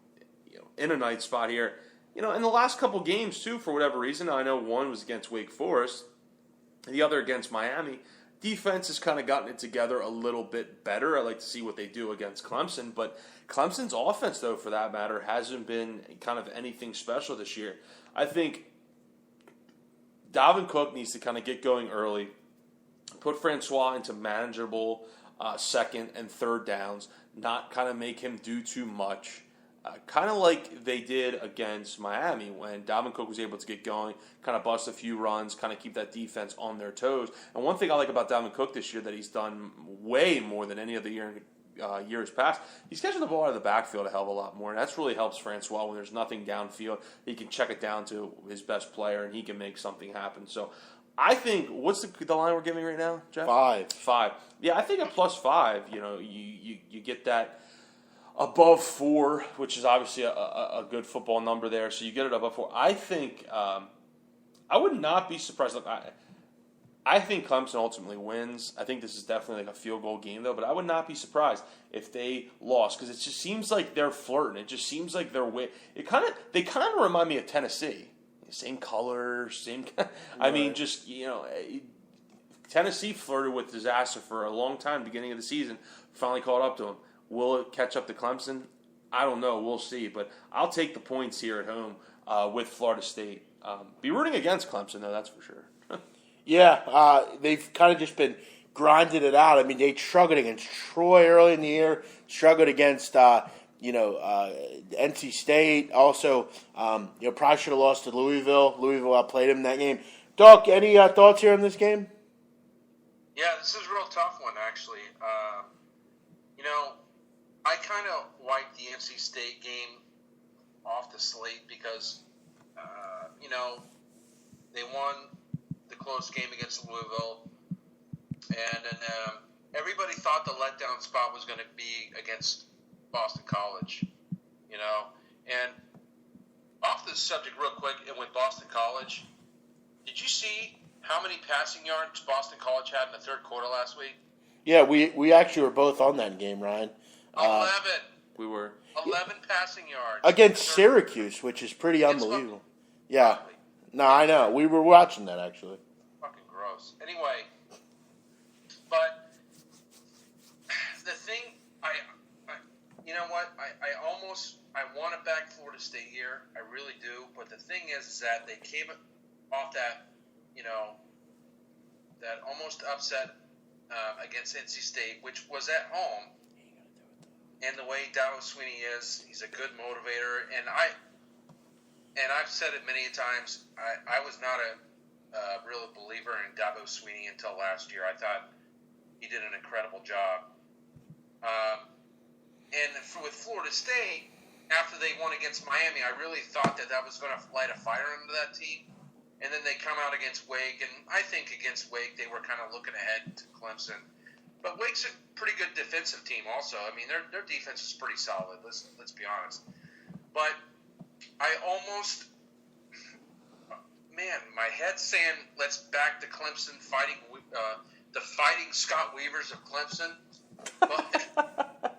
in a night spot here. In the last couple games too, for whatever reason, I know one was against Wake Forest, the other against Miami. Defense has kind of gotten it together a little bit better. I like to see what they do against Clemson, but Clemson's offense, though, for that matter, hasn't been kind of anything special this year. I think Dalvin Cook needs to kind of get going early, put Francois into manageable second and third downs, not kind of make him do too much. Kind of like they did against Miami when Dalvin Cook was able to get going, kind of bust a few runs, kind of keep that defense on their toes. And one thing I like about Dalvin Cook this year that he's done way more than any other years past, he's catching the ball out of the backfield a hell of a lot more, and that's really helps Francois when there's nothing downfield. He can check it down to his best player, and he can make something happen. So I think, what's the line we're giving right now, Jeff? 5. Yeah, I think at +5, you get that above 4, which is obviously a good football number there. So you get it above 4. I think I would not be surprised. Look, I think Clemson ultimately wins. I think this is definitely like a field goal game, though. But I would not be surprised if they lost because it just seems like they're flirting. It just seems like they're they kind of remind me of Tennessee. Same colors, same. I mean, just Tennessee flirted with disaster for a long time, beginning of the season. Finally caught up to them. Will it catch up to Clemson? I don't know. We'll see. But I'll take the points here at home with Florida State. Be rooting against Clemson, though, that's for sure. Yeah, they've kind of just been grinding it out. I mean, they struggled against Troy early in the year, struggled against, NC State. Also, probably should have lost to Louisville. Louisville outplayed them in that game. Doc, any thoughts here on this game? Yeah, this is a real tough one, actually. I kind of wiped the NC State game off the slate because, they won the close game against Louisville, and then everybody thought the letdown spot was going to be against Boston College, And off this subject real quick, and with Boston College, did you see how many passing yards Boston College had in the third quarter last week? Yeah, we actually were both on that game, Ryan. 11. We were 11 passing yards against Syracuse, which is pretty unbelievable. Yeah. No, I know. We were watching that actually. Fucking gross. Anyway, but the thing, you know what? I want to back Florida State here. I really do. But the thing is that they came off that, that almost upset against NC State, which was at home. And the way Dabo Swinney is, he's a good motivator. And I've said it many times, I was not a real believer in Dabo Swinney until last year. I thought he did an incredible job. And with Florida State, after they won against Miami, I really thought that was going to light a fire under that team. And then they come out against Wake, and I think against Wake they were kind of looking ahead to Clemson. But Wake's a pretty good defensive team also. I mean, their defense is pretty solid, let's be honest. But I almost, my head's saying let's back the Clemson fighting, the fighting Scott Weavers of Clemson. But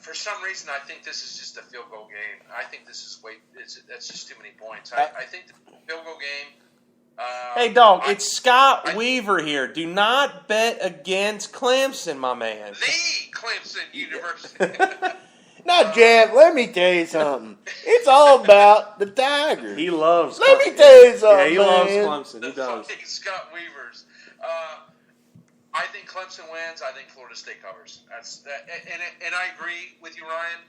for some reason, I think this is just a field goal game. I think this is that's just too many points. I think the field goal game, Hey, dog, it's Scott Weaver here. Do not bet against Clemson, my man. The Clemson University. Now, Jeff, let me tell you something. It's all about the Tigers. He loves Let me tell you something, Yeah, he loves man. Clemson. He does. Fucking Scott Weavers. I think Clemson wins. I think Florida State covers. And I agree with you, Ryan.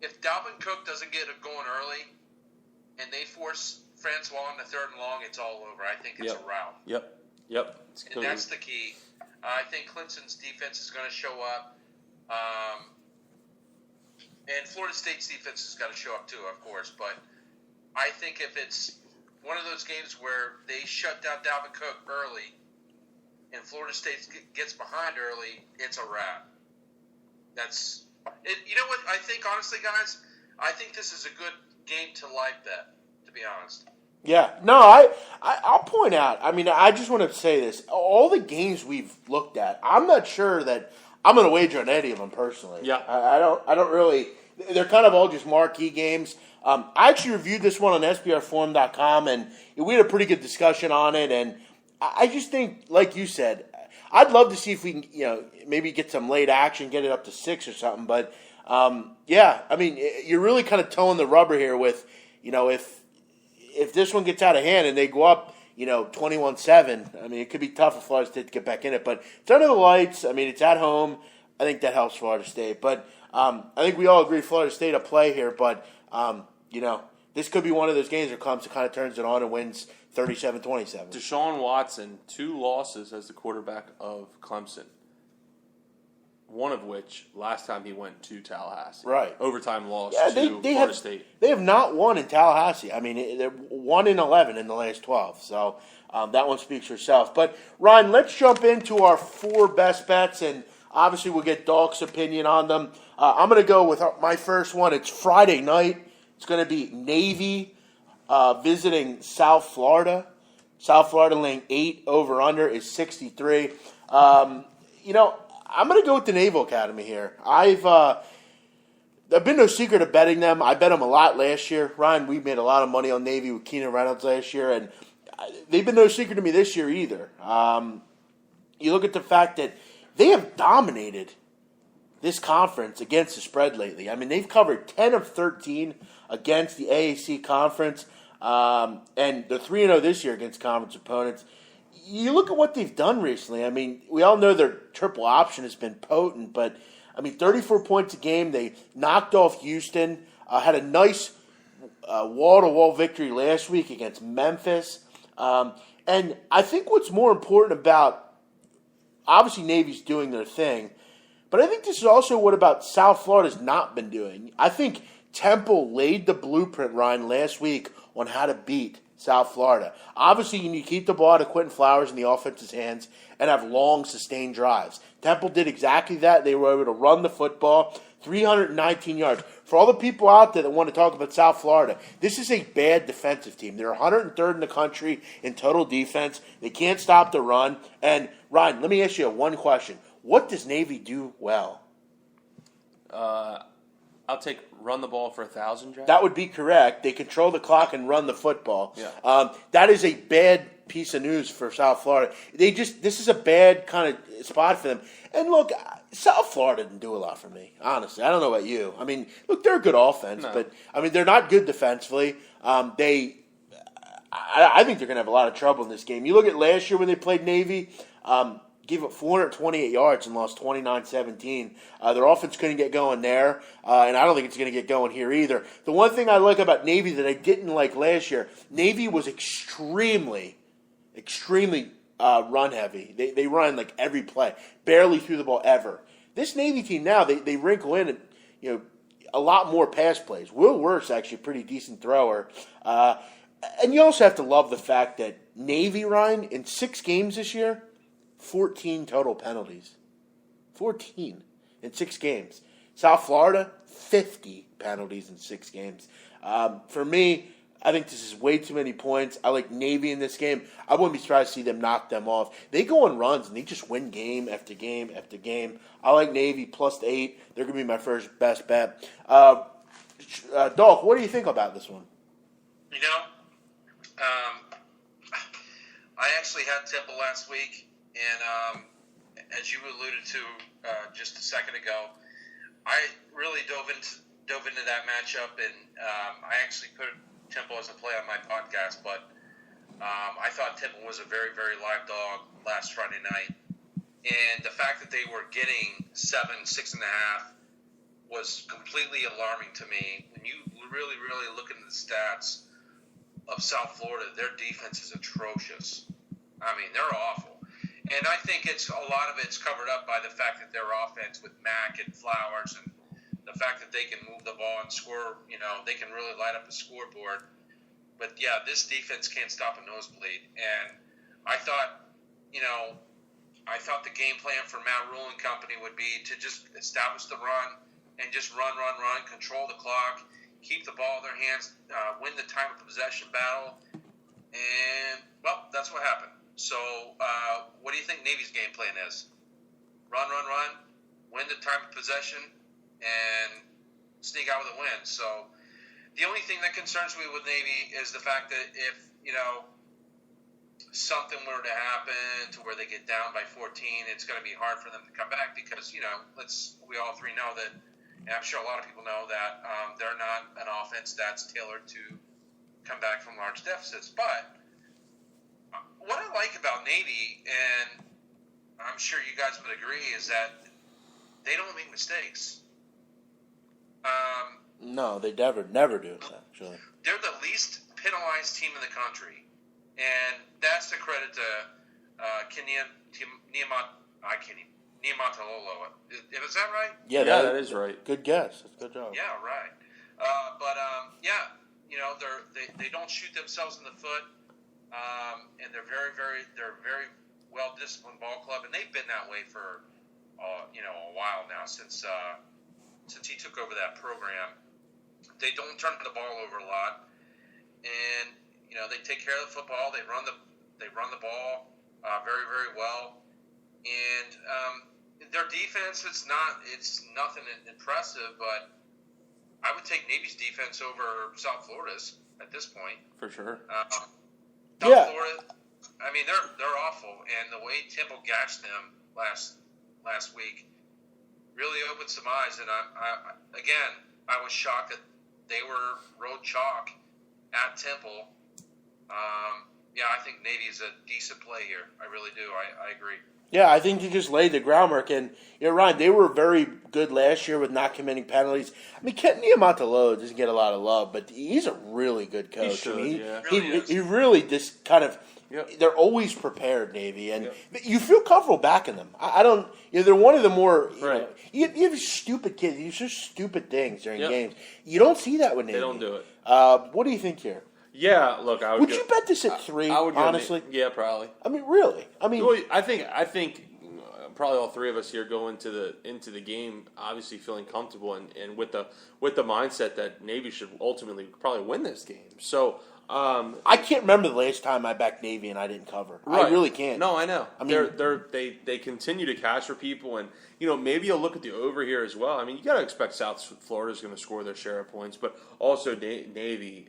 If Dalvin Cook doesn't get it going early, and they force Francois on the 3rd and long, it's all over. I think it's a rout. Yep. And that's the key. I think Clemson's defense is going to show up. And Florida State's defense has got to show up too, of course. But I think if it's one of those games where they shut down Dalvin Cook early and Florida State gets behind early, it's a wrap. That's it. You know what? I think, honestly, guys, I think this is a good game to live bet, to be honest. Yeah, no, I'll point out. I mean, I just want to say this: all the games we've looked at, I'm not sure that I'm going to wager on any of them personally. Yeah, I don't really. They're kind of all just marquee games. I actually reviewed this one on SBRforum.com, and we had a pretty good discussion on it. And I just think, like you said, I'd love to see if we can, maybe get some late action, get it up to 6 or something. But yeah, I mean, you're really kind of towing the rubber here with, if this one gets out of hand and they go up, 21-7, I mean, it could be tough for Florida State to get back in it. But it's under the lights. I mean, it's at home. I think that helps Florida State. But I think we all agree Florida State a play here. But, this could be one of those games where Clemson kind of turns it on and wins 37-27. Deshaun Watson, 2 losses as the quarterback of Clemson. One of which, last time he went to Tallahassee. Right. Overtime loss to Florida State. They have not won in Tallahassee. I mean, they're 1-11 in the last 12. So that one speaks for itself. But, Ryan, let's jump into our 4 best bets, and obviously we'll get Dalk's opinion on them. I'm going to go with my first one. It's Friday night. It's going to be Navy visiting South Florida. South Florida laying 8 over-under is 63. I'm going to go with the Naval Academy here. I've been no secret of betting them. I bet them a lot last year. Ryan, we made a lot of money on Navy with Keenan Reynolds last year, and they've been no secret to me this year either. You look at the fact that they have dominated this conference against the spread lately. I mean, they've covered 10 of 13 against the AAC conference, and they're 3-0 this year against conference opponents. You look at what they've done recently. I mean, we all know their triple option has been potent, but, 34 points a game. They knocked off Houston, had a nice wall-to-wall victory last week against Memphis. And I think what's more important about, obviously Navy's doing their thing, but I think this is also what about South Florida's not been doing. I think Temple laid the blueprint, Ryan, last week on how to beat South Florida. Obviously, you need to keep the ball out of Quentin Flowers in the offense's hands and have long, sustained drives. Temple did exactly that. They were able to run the football, 319 yards. For all the people out there that want to talk about South Florida, this is a bad defensive team. They're 103rd in the country in total defense. They can't stop the run. And, Ryan, let me ask you one question. What does Navy do well? I'll take run the ball for 1,000, Jack. That would be correct. They control the clock and run the football. Yeah. That is a bad piece of news for South Florida. This is a bad kind of spot for them. And look, South Florida didn't do a lot for me, honestly. I don't know about you. Look, they're a good offense, but they're not good defensively. I think they're going to have a lot of trouble in this game. You look at last year when they played Navy. Gave up 428 yards and lost 29-17. Their offense couldn't get going there, and I don't think it's going to get going here either. The one thing I like about Navy that I didn't like last year, Navy was extremely run-heavy. They run like every play, barely threw the ball ever. This Navy team now, they wrinkle in a lot more pass plays. Will Wirt's actually a pretty decent thrower. And you also have to love the fact that Navy, Ryan, in 6 games this year, 14 total penalties. 14 in 6 games. South Florida, 50 penalties in 6 games. For me, I think this is way too many points. I like Navy in this game. I wouldn't be surprised to see them knock them off. They go on runs, and they just win game after game after game. I like Navy plus the 8. They're going to be my first best bet. Dolph, what do you think about this one? actually had Temple last week, and as you alluded to just a second ago, I really dove into that matchup, and I actually put Temple as a play on my podcast, but I thought Temple was a very, very live dog last Friday night. And the fact that they were getting 7, 6.5 was completely alarming to me. When you really, really look into the stats of South Florida, their defense is atrocious. I mean, they're awful. And I think a lot of it's covered up by the fact that their offense with Mack and Flowers and the fact that they can move the ball and score, they can really light up a scoreboard. But, yeah, this defense can't stop a nosebleed. And I thought, the game plan for Matt Rule and company would be to just establish the run and just run, control the clock, keep the ball in their hands, win the time of possession battle. And, well, that's what happened. So, what do you think Navy's game plan is? Run, win the time of possession, and sneak out with a win. So, the only thing that concerns me with Navy is the fact that if, something were to happen to where they get down by 14, it's going to be hard for them to come back because, we all three know that, and I'm sure a lot of people know that they're not an offense that's tailored to come back from large deficits. But what I like about Navy, and I'm sure you guys would agree, is that they don't make mistakes. No, they never do, actually. They're the least penalized team in the country. And that's the credit to Niumatalolo. Is that right? Yeah, that is right. Good guess. That's a good job. Yeah, right. They don't shoot themselves in the foot, and they're very well disciplined ball club, and they've been that way for a while now since he took over that program. They don't turn the ball over a lot, and they take care of the football. They run the ball very, very well, and their defense it's nothing impressive, but I would take Navy's defense over South Florida's at this point for sure. South Florida, I mean they're awful, and the way Temple gashed them last week really opened some eyes, and I was shocked that they were road chalk at Temple. I think Navy is a decent play here. I really do. I agree. Yeah, I think you just laid the groundwork. And you're right, they were very good last year with not committing penalties. I mean, Kent Niumatalolo doesn't get a lot of love, but he's a really good coach. He should, he really just kind of they're always prepared, Navy. And you feel comfortable backing them. I don't they're one of the more you have stupid kids. You do stupid things during games. You don't see that with Navy. They don't do it. What do you think here? Yeah, look, would you bet this at 3? I would honestly. Yeah, probably. I mean, really. Well, I think probably all three of us here go into the game obviously feeling comfortable and with the mindset that Navy should ultimately probably win this game. So I can't remember the last time I backed Navy and I didn't cover. Right. I really can't. No, I know. I mean, they continue to cash for people, and maybe you'll look at the over here as well. I mean, you got to expect South Florida is going to score their share of points, but also Navy.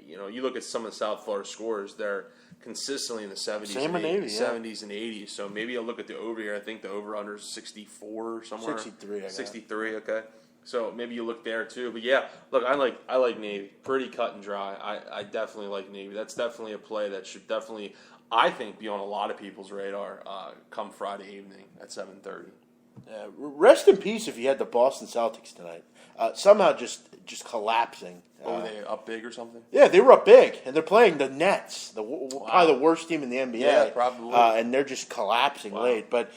You look at some of the South Florida scores; they're consistently in the 70s, and 80s. So maybe you'll look at the over here. I think the over under is 64 or somewhere. 63. 63. Okay. So maybe you look there too, but yeah, look, I like Navy, pretty cut and dry. I definitely like Navy. That's definitely a play that should definitely, I think, be on a lot of people's radar come Friday evening at 7:30. Rest in peace if you had the Boston Celtics tonight. Somehow just collapsing. Were they up big or something? Yeah, they were up big, and they're playing the Nets, probably the worst team in the NBA. Yeah, probably. And they're just collapsing late. But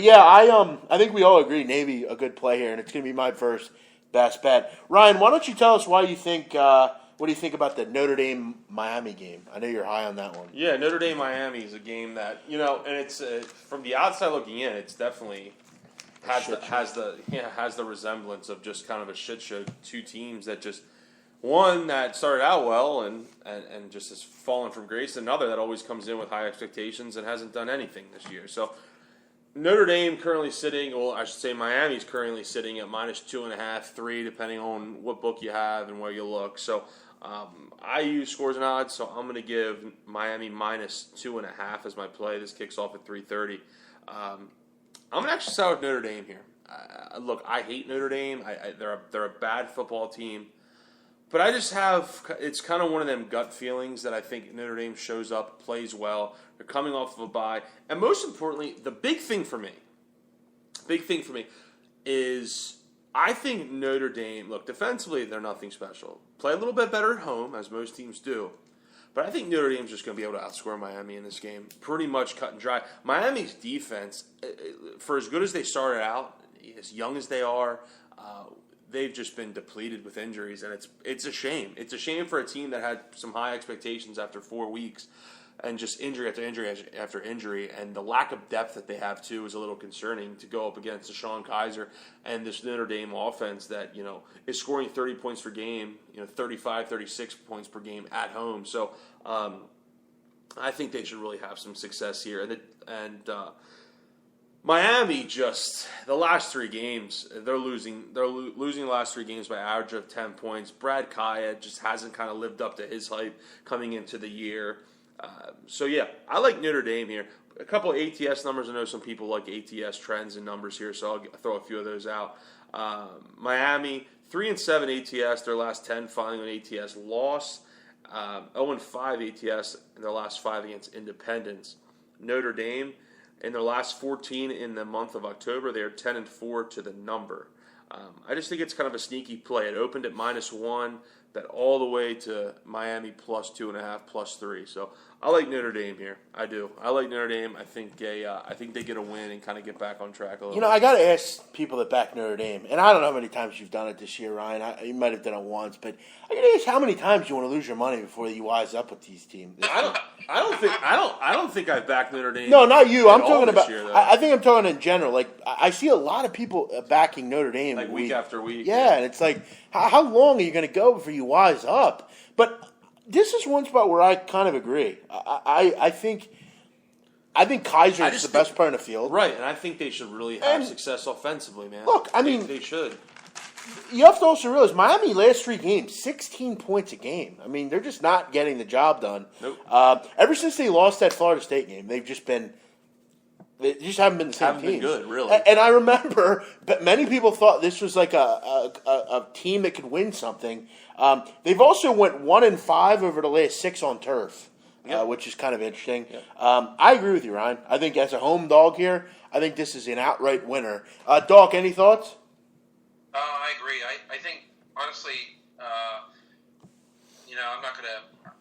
yeah, I think we all agree Navy a good play here, and it's going to be my first best bet. Ryan, why don't you tell us why you think? What do you think about the Notre Dame Miami game? I know you're high on that one. Yeah, Notre Dame Miami is a game that and it's from the outside looking in, it's definitely has the resemblance of just kind of a shit show. Two teams that just one that started out well and just has fallen from grace, another that always comes in with high expectations and hasn't done anything this year. So Notre Dame currently sitting, well, I should say Miami's currently sitting at -2.5, 3, depending on what book you have and where you look. So I use scores and odds, so I'm going to give Miami minus 2.5 as my play. This kicks off at 3:30. I'm going to actually side with Notre Dame here. Look, I hate Notre Dame. They're a bad football team. But I just have, it's kind of one of them gut feelings that I think Notre Dame shows up, plays well. They're coming off of a bye. And most importantly, the big thing for me is I think Notre Dame, look, defensively, they're nothing special. Play a little bit better at home, as most teams do. But I think Notre Dame's just going to be able to outscore Miami in this game. Pretty much cut and dry. Miami's defense, for as good as they started out, as young as they are, they've just been depleted with injuries, and it's a shame. It's a shame for a team that had some high expectations after 4 weeks, and just injury after injury after injury, and the lack of depth that they have too is a little concerning to go up against Deshaun Kaiser and this Notre Dame offense that is scoring 30 points per game, 35, 36 points per game at home. So I think they should really have some success here, and Miami just the last 3 games they're losing. They're losing the last 3 games by average of 10 points. Brad Kaya just hasn't kind of lived up to his hype coming into the year. So yeah, I like Notre Dame here. A couple of ATS numbers. I know some people like ATS trends and numbers here, so I'll throw a few of those out. Miami 3-7 ATS. Their last 10 following an ATS loss. 0-5 ATS in their last 5 against Independence. Notre Dame. In their last 14 in the month of October, they are 10-4 to the number. I just think it's kind of a sneaky play. It opened at -1, bet all the way to Miami +2.5, +3. So I like Notre Dame here. I do. I like Notre Dame. I think they get a win and kind of get back on track a little. I got to ask people that back Notre Dame, and I don't know how many times you've done it this year, Ryan. You might have done it once, but I got to ask how many times you want to lose your money before you wise up with these teams. I don't think I've backed Notre Dame. No, not you. I'm talking about. Year, I think I'm talking in general. Like I see a lot of people backing Notre Dame like week after week. Yeah, and it's like, how long are you going to go before you wise up? But this is one spot where I kind of agree. I think Kaiser is the best player in the field. Right, and I think they should really have success offensively, man. Look, they should. You have to also realize Miami last 3 games, 16 points a game. I mean, they're just not getting the job done. Nope. Ever since they lost that Florida State game, they just haven't been the same team. Been good, really. And I remember, but many people thought this was like a team that could win something. They've also went 1-5 over the last 6 on turf, which is kind of interesting. Yep. I agree with you, Ryan. I think as a home dog here, I think this is an outright winner. Doc, any thoughts? I agree. I think, honestly, I'm not going to,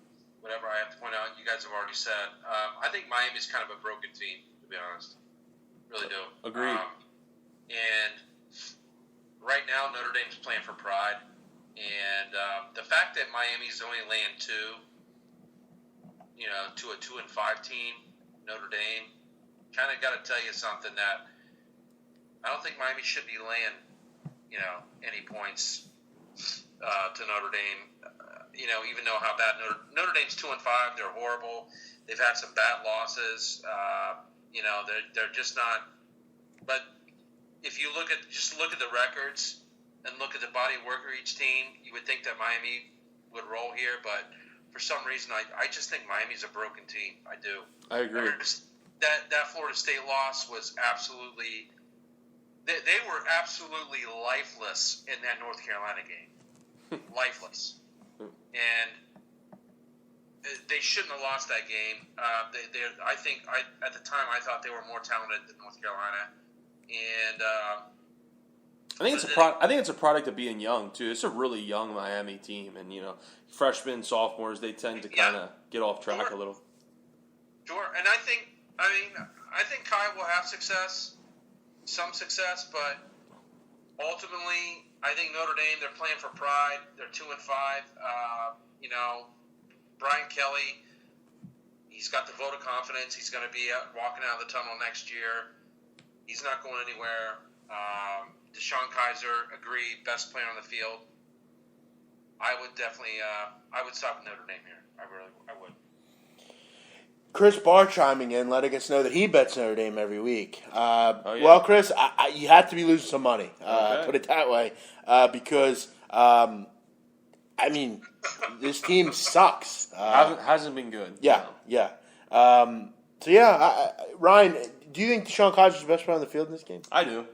whatever I have to point out, you guys have already said. I think Miami's kind of a broken team, to be honest. Really do. Agreed. And right now, Notre Dame's playing for pride. And the fact that Miami's only laying 2, to a 2-5 team, Notre Dame, kind of got to tell you something that I don't think Miami should be laying any points to Notre Dame. Even though how bad Notre Dame's 2-5, they're horrible. They've had some bad losses. They're just not. But if you look at the records and look at the body of work of each team, you would think that Miami would roll here. But for some reason, I just think Miami's a broken team. I do. I agree. That Florida State loss was absolutely. They were absolutely lifeless in that North Carolina game. Lifeless. And they shouldn't have lost that game. At the time, I thought they were more talented than North Carolina. And I think it's a product of being young, too. It's a really young Miami team. And, freshmen, sophomores, they tend to kind of get off track a little. Sure. And I think Kai will have some success, but ultimately, I think Notre Dame, they're playing for pride. They're 2-5. Brian Kelly, he's got the vote of confidence. He's going to be walking out of the tunnel next year. He's not going anywhere. Deshaun Kaiser, agreed, best player on the field. I would definitely, I would stop with Notre Dame here. I would. Chris Barr chiming in, letting us know that he bets Notre Dame every week. Yeah. Well, Chris, you have to be losing some money. Okay. Put it that way, because I mean, this team sucks. Hasn't been good. Yeah, No. yeah. Ryan, do you think Deshaun Kaiser is the best player on the field in this game? I do.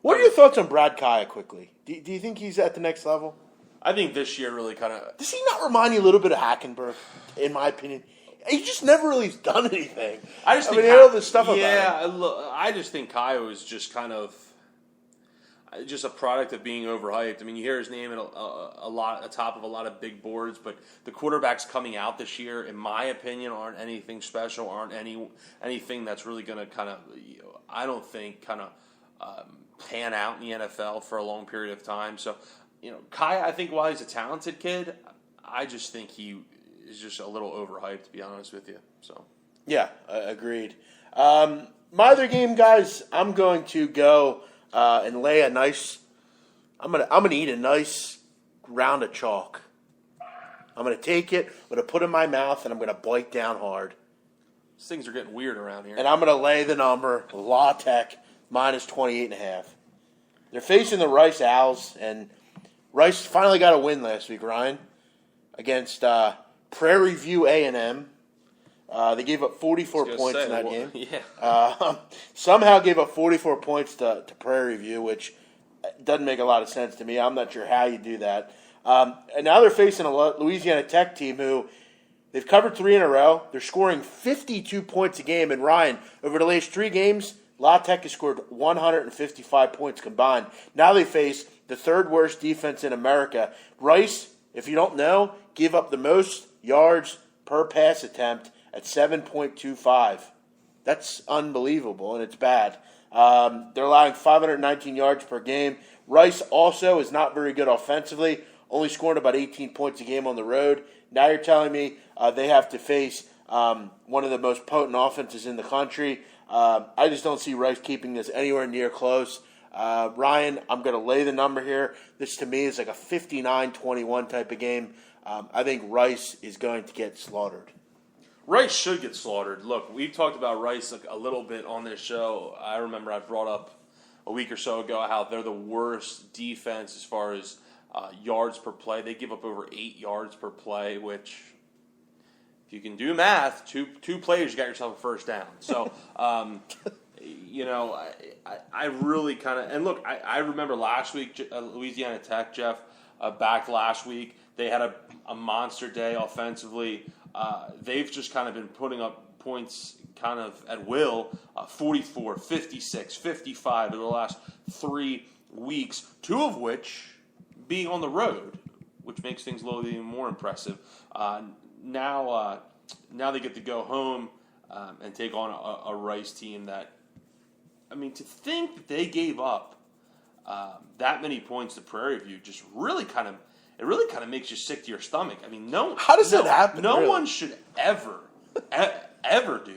What are your thoughts on Brad Kaya quickly? Do you think he's at the next level? I think this year really kind of. Does he not remind you a little bit of Hackenberg, in my opinion? He just never really has done anything. I think all this stuff about him. Yeah, I just think Kyle is just kind of just a product of being overhyped. I mean, you hear his name at a lot, atop of a lot of big boards, but the quarterbacks coming out this year, in my opinion, aren't anything special, aren't anything that's really going to kind of, I don't think, kind of pan out in the NFL for a long period of time. So, Kai, I think while he's a talented kid, I just think he is just a little overhyped, to be honest with you. So, yeah, agreed. My other game, guys, I'm going to go and lay a nice. I'm gonna eat a nice round of chalk. I'm gonna take it. I'm gonna put it in my mouth, and I'm gonna bite down hard. These things are getting weird around here. And I'm gonna lay the number La Tech minus 28.5. They're facing the Rice Owls, and Rice finally got a win last week, Ryan, against Prairie View A&M. They gave up 44 points in that game. Yeah. Somehow gave up 44 points to Prairie View, which doesn't make a lot of sense to me. I'm not sure how you do that. And now they're facing a Louisiana Tech team who they've covered 3 in a row. They're scoring 52 points a game. And Ryan, over the last 3 games, La Tech has scored 155 points combined. Now they face the 3rd worst defense in America. Rice, if you don't know, give up the most yards per pass attempt at 7.25. That's unbelievable, and it's bad. They're allowing 519 yards per game. Rice also is not very good offensively, only scoring about 18 points a game on the road. Now you're telling me they have to face one of the most potent offenses in the country. I just don't see Rice keeping this anywhere near close. Ryan, I'm going to lay the number here. This, to me, is like a 59-21 type of game. I think Rice is going to get slaughtered. Rice should get slaughtered. Look, we've talked about Rice a little bit on this show. I remember I brought up a week or so ago how they're the worst defense as far as yards per play. They give up over 8 yards per play, which, if you can do math, two plays, you got yourself a first down. So, I really kind of – and look, I remember last week, Louisiana Tech, Jeff, back last week, they had a monster day offensively. They've just kind of been putting up points kind of at will, 44, 56, 55 in the last 3 weeks, 2 of which being on the road, which makes things a little even more impressive. Now they get to go home and take on a Rice team that, I mean, to think that they gave up that many points to Prairie View just really kind of makes you sick to your stomach. I mean, how does that happen? No really? one should ever do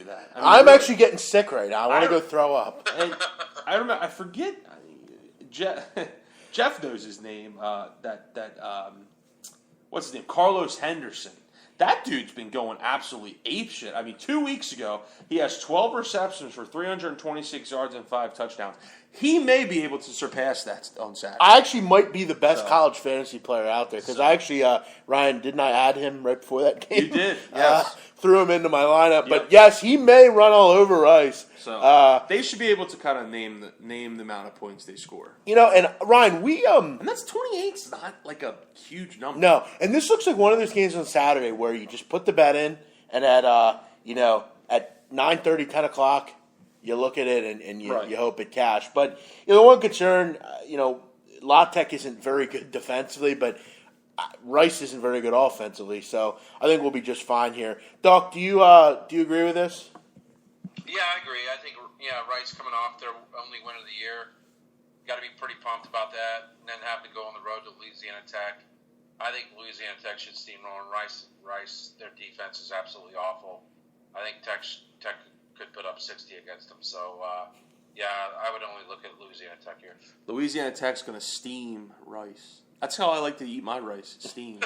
that. I mean, I'm actually getting sick right now. I want to go throw up. And I remember, I forget. Jeff knows his name. What's his name? Carlos Henderson. That dude's been going absolutely apeshit. I mean, 2 weeks ago, he has 12 receptions for 326 yards and 5 touchdowns. He may be able to surpass that on Saturday. I actually might be the best college fantasy player out there because I actually, Ryan, didn't I add him right before that game? You did, yes. Threw him into my lineup. Yep. But, yes, he may run all over Rice. So they should be able to kind of name the amount of points they score. And Ryan, and that's 28. It's not like a huge number. No, and this looks like one of those games on Saturday where you just put the bet in, and at 9:30, 10 o'clock, you look at it and you hope it cash. But the one concern, La Tech isn't very good defensively, but Rice isn't very good offensively. So I think we'll be just fine here. Doc, do you agree with this? Yeah, I agree. I think Rice coming off their only win of the year, got to be pretty pumped about that, and then having to go on the road to Louisiana Tech. I think Louisiana Tech should steamroll Rice. Their defense is absolutely awful. I think Tech could put up 60 against them. So, I would only look at Louisiana Tech here. Louisiana Tech's going to steam Rice. That's how I like to eat my rice, steam.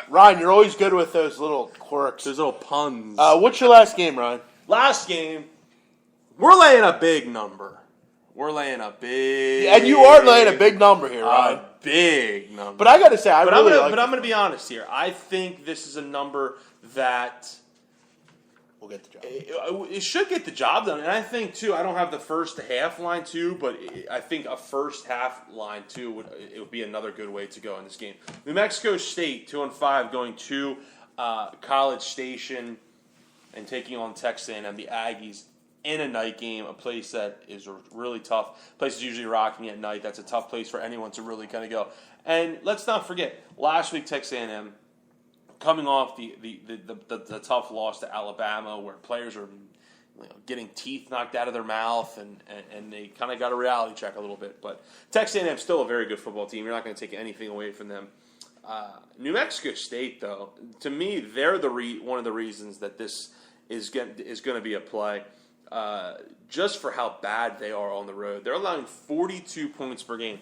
Ryan, you're always good with those little quirks. Those little puns. What's your last game, Ryan? Last game, we're laying a big number. We're laying a big... And you are laying a big number here, Ryan. big number. But I got to say, I'm like going to be honest here. I think this is a number that we'll get the job. It should get the job done. And I think, too, I don't have the first half line, too, but I think a first half line, too, would be another good way to go in this game. New Mexico State, 2-5, going to College Station and taking on Texas A&M, the Aggies, in a night game, a place that is really tough. Place is usually rocking at night. That's a tough place for anyone to really kind of go. And let's not forget, last week Texas A&M, coming off the tough loss to Alabama, where players are getting teeth knocked out of their mouth, and they kind of got a reality check a little bit. But Texas A&M is still a very good football team. You're not going to take anything away from them. New Mexico State, though, to me, they're one of the reasons that this is going to be a play. Just for how bad they are on the road. They're allowing 42 points per game.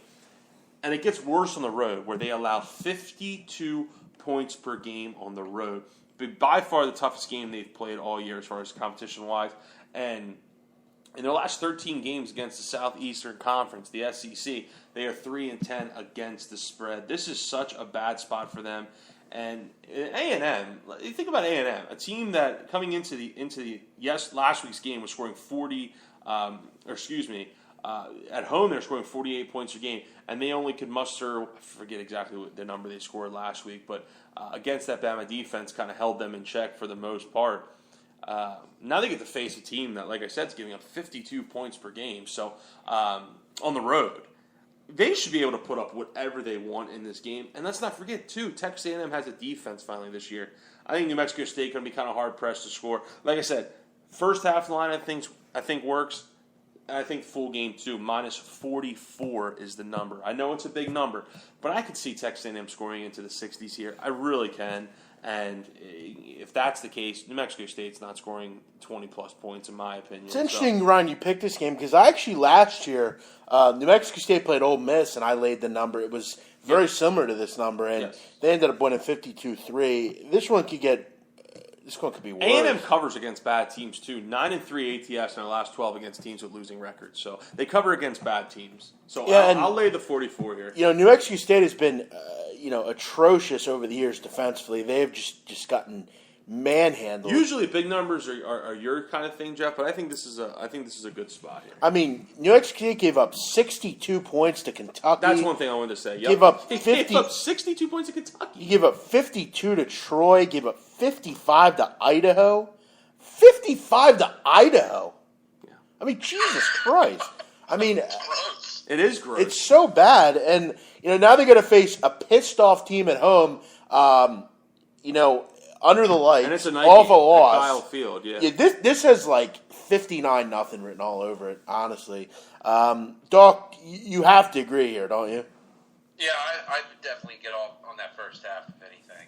And it gets worse on the road, where they allow 52 points per game on the road. But by far the toughest game they've played all year as far as competition-wise. And in their last 13 games against the Southeastern Conference, the SEC, they are 3-10 against the spread. This is such a bad spot for them. And A&M, you think about A&M, a team that coming into last week's game was scoring 40, at home they're scoring 48 points a game, and they only could muster, I forget exactly what the number they scored last week, but against that Bama defense kind of held them in check for the most part. Now they get to face a team that, like I said, is giving up 52 points per game, so on the road. They should be able to put up whatever they want in this game. And let's not forget, too, Texas A&M has a defense finally this year. I think New Mexico State going to be kind of hard-pressed to score. Like I said, first half line I think works. And I think full game, too. Minus 44 is the number. I know it's a big number, but I could see Texas A&M scoring into the 60s here. I really can. And if that's the case, New Mexico State's not scoring 20-plus points, in my opinion. It's interesting, Ryan, you picked this game because I actually last year, New Mexico State played Ole Miss, and I laid the number. It was very similar to this number, and they ended up winning 52-3. This one could be worse. A&M covers against bad teams, too. 9-3 ATS in their last 12 against teams with losing records. So they cover against bad teams. So I'll lay the 44 here. New Mexico State has been atrocious over the years defensively. They've just gotten manhandled. Usually, big numbers are your kind of thing, Jeff. But I think this is a good spot here. I mean, New Mexico State gave up 62 points to Kentucky. That's one thing I wanted to say. Yep. Gave up 62 points to Kentucky. You give up 52 to Troy. Gave up 55 to Idaho. 55 to Idaho. Yeah. I mean, Jesus Christ. I mean, it is gross. It's so bad, and now they're going to face a pissed off team at home. Under the lights, and it's a night off game a loss. at Kyle Field. Yeah. This has like 59-0 written all over it. Honestly, Doc, you have to agree here, don't you? Yeah, I would definitely get off on that first half. If anything,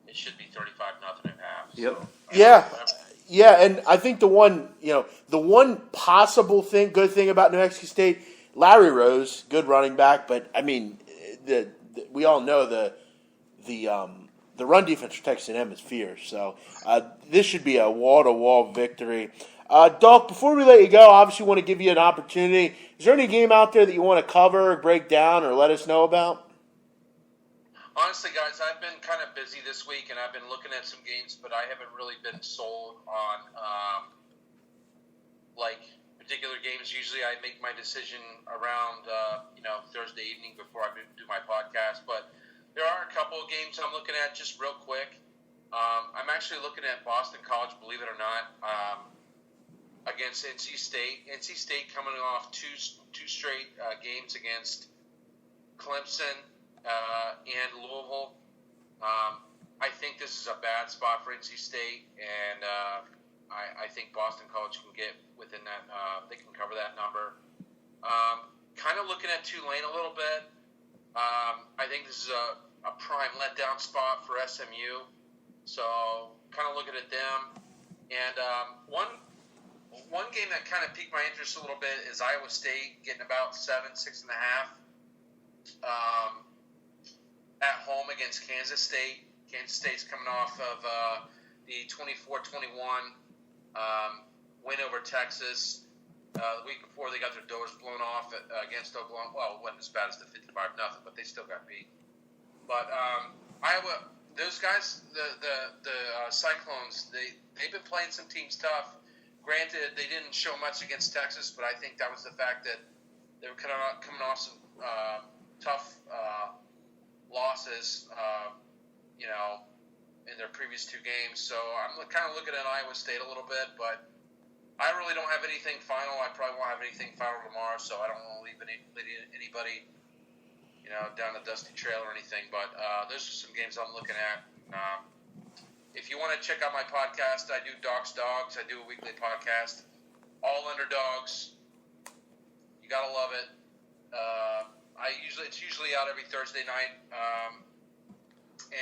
it should be 35-0 at half. Yep. So, yeah, and I think the one possible good thing about New Mexico State, Larry Rose, good running back, but I mean, we all know the run defense for Texas A&M is fierce, so this should be a wall-to-wall victory. Doc, before we let you go, obviously want to give you an opportunity. Is there any game out there that you want to cover, break down, or let us know about? Honestly, guys, I've been kind of busy this week, and I've been looking at some games, but I haven't really been sold on particular games. Usually, I make my decision around Thursday evening before I do my podcast, but there are a couple of games I'm looking at just real quick. I'm actually looking at Boston College, believe it or not, against NC State. NC State coming off two straight games against Clemson and Louisville. I think this is a bad spot for NC State, and I think Boston College can get within that. They can cover that number. Kind of looking at Tulane a little bit. I think this is a prime letdown spot for SMU. So kind of looking at them. And one game that kind of piqued my interest a little bit is Iowa State getting about 6.5 at home against Kansas State. Kansas State's coming off of the 24-21 win over Texas. The week before, they got their doors blown off against Oklahoma. Well, it wasn't as bad as the 55-0, but they still got beat. But Iowa, those guys, the Cyclones, they've been playing some teams tough. Granted, they didn't show much against Texas, but I think that was the fact that they were coming off some tough losses, in their previous two games. So I'm kind of looking at Iowa State a little bit, but I really don't have anything final. I probably won't have anything final tomorrow, so I don't want to leave anybody, down the dusty trail or anything. But those are some games I'm looking at. If you want to check out my podcast, I do Dogs. I do a weekly podcast. All underdogs. You gotta love it. It's usually out every Thursday night.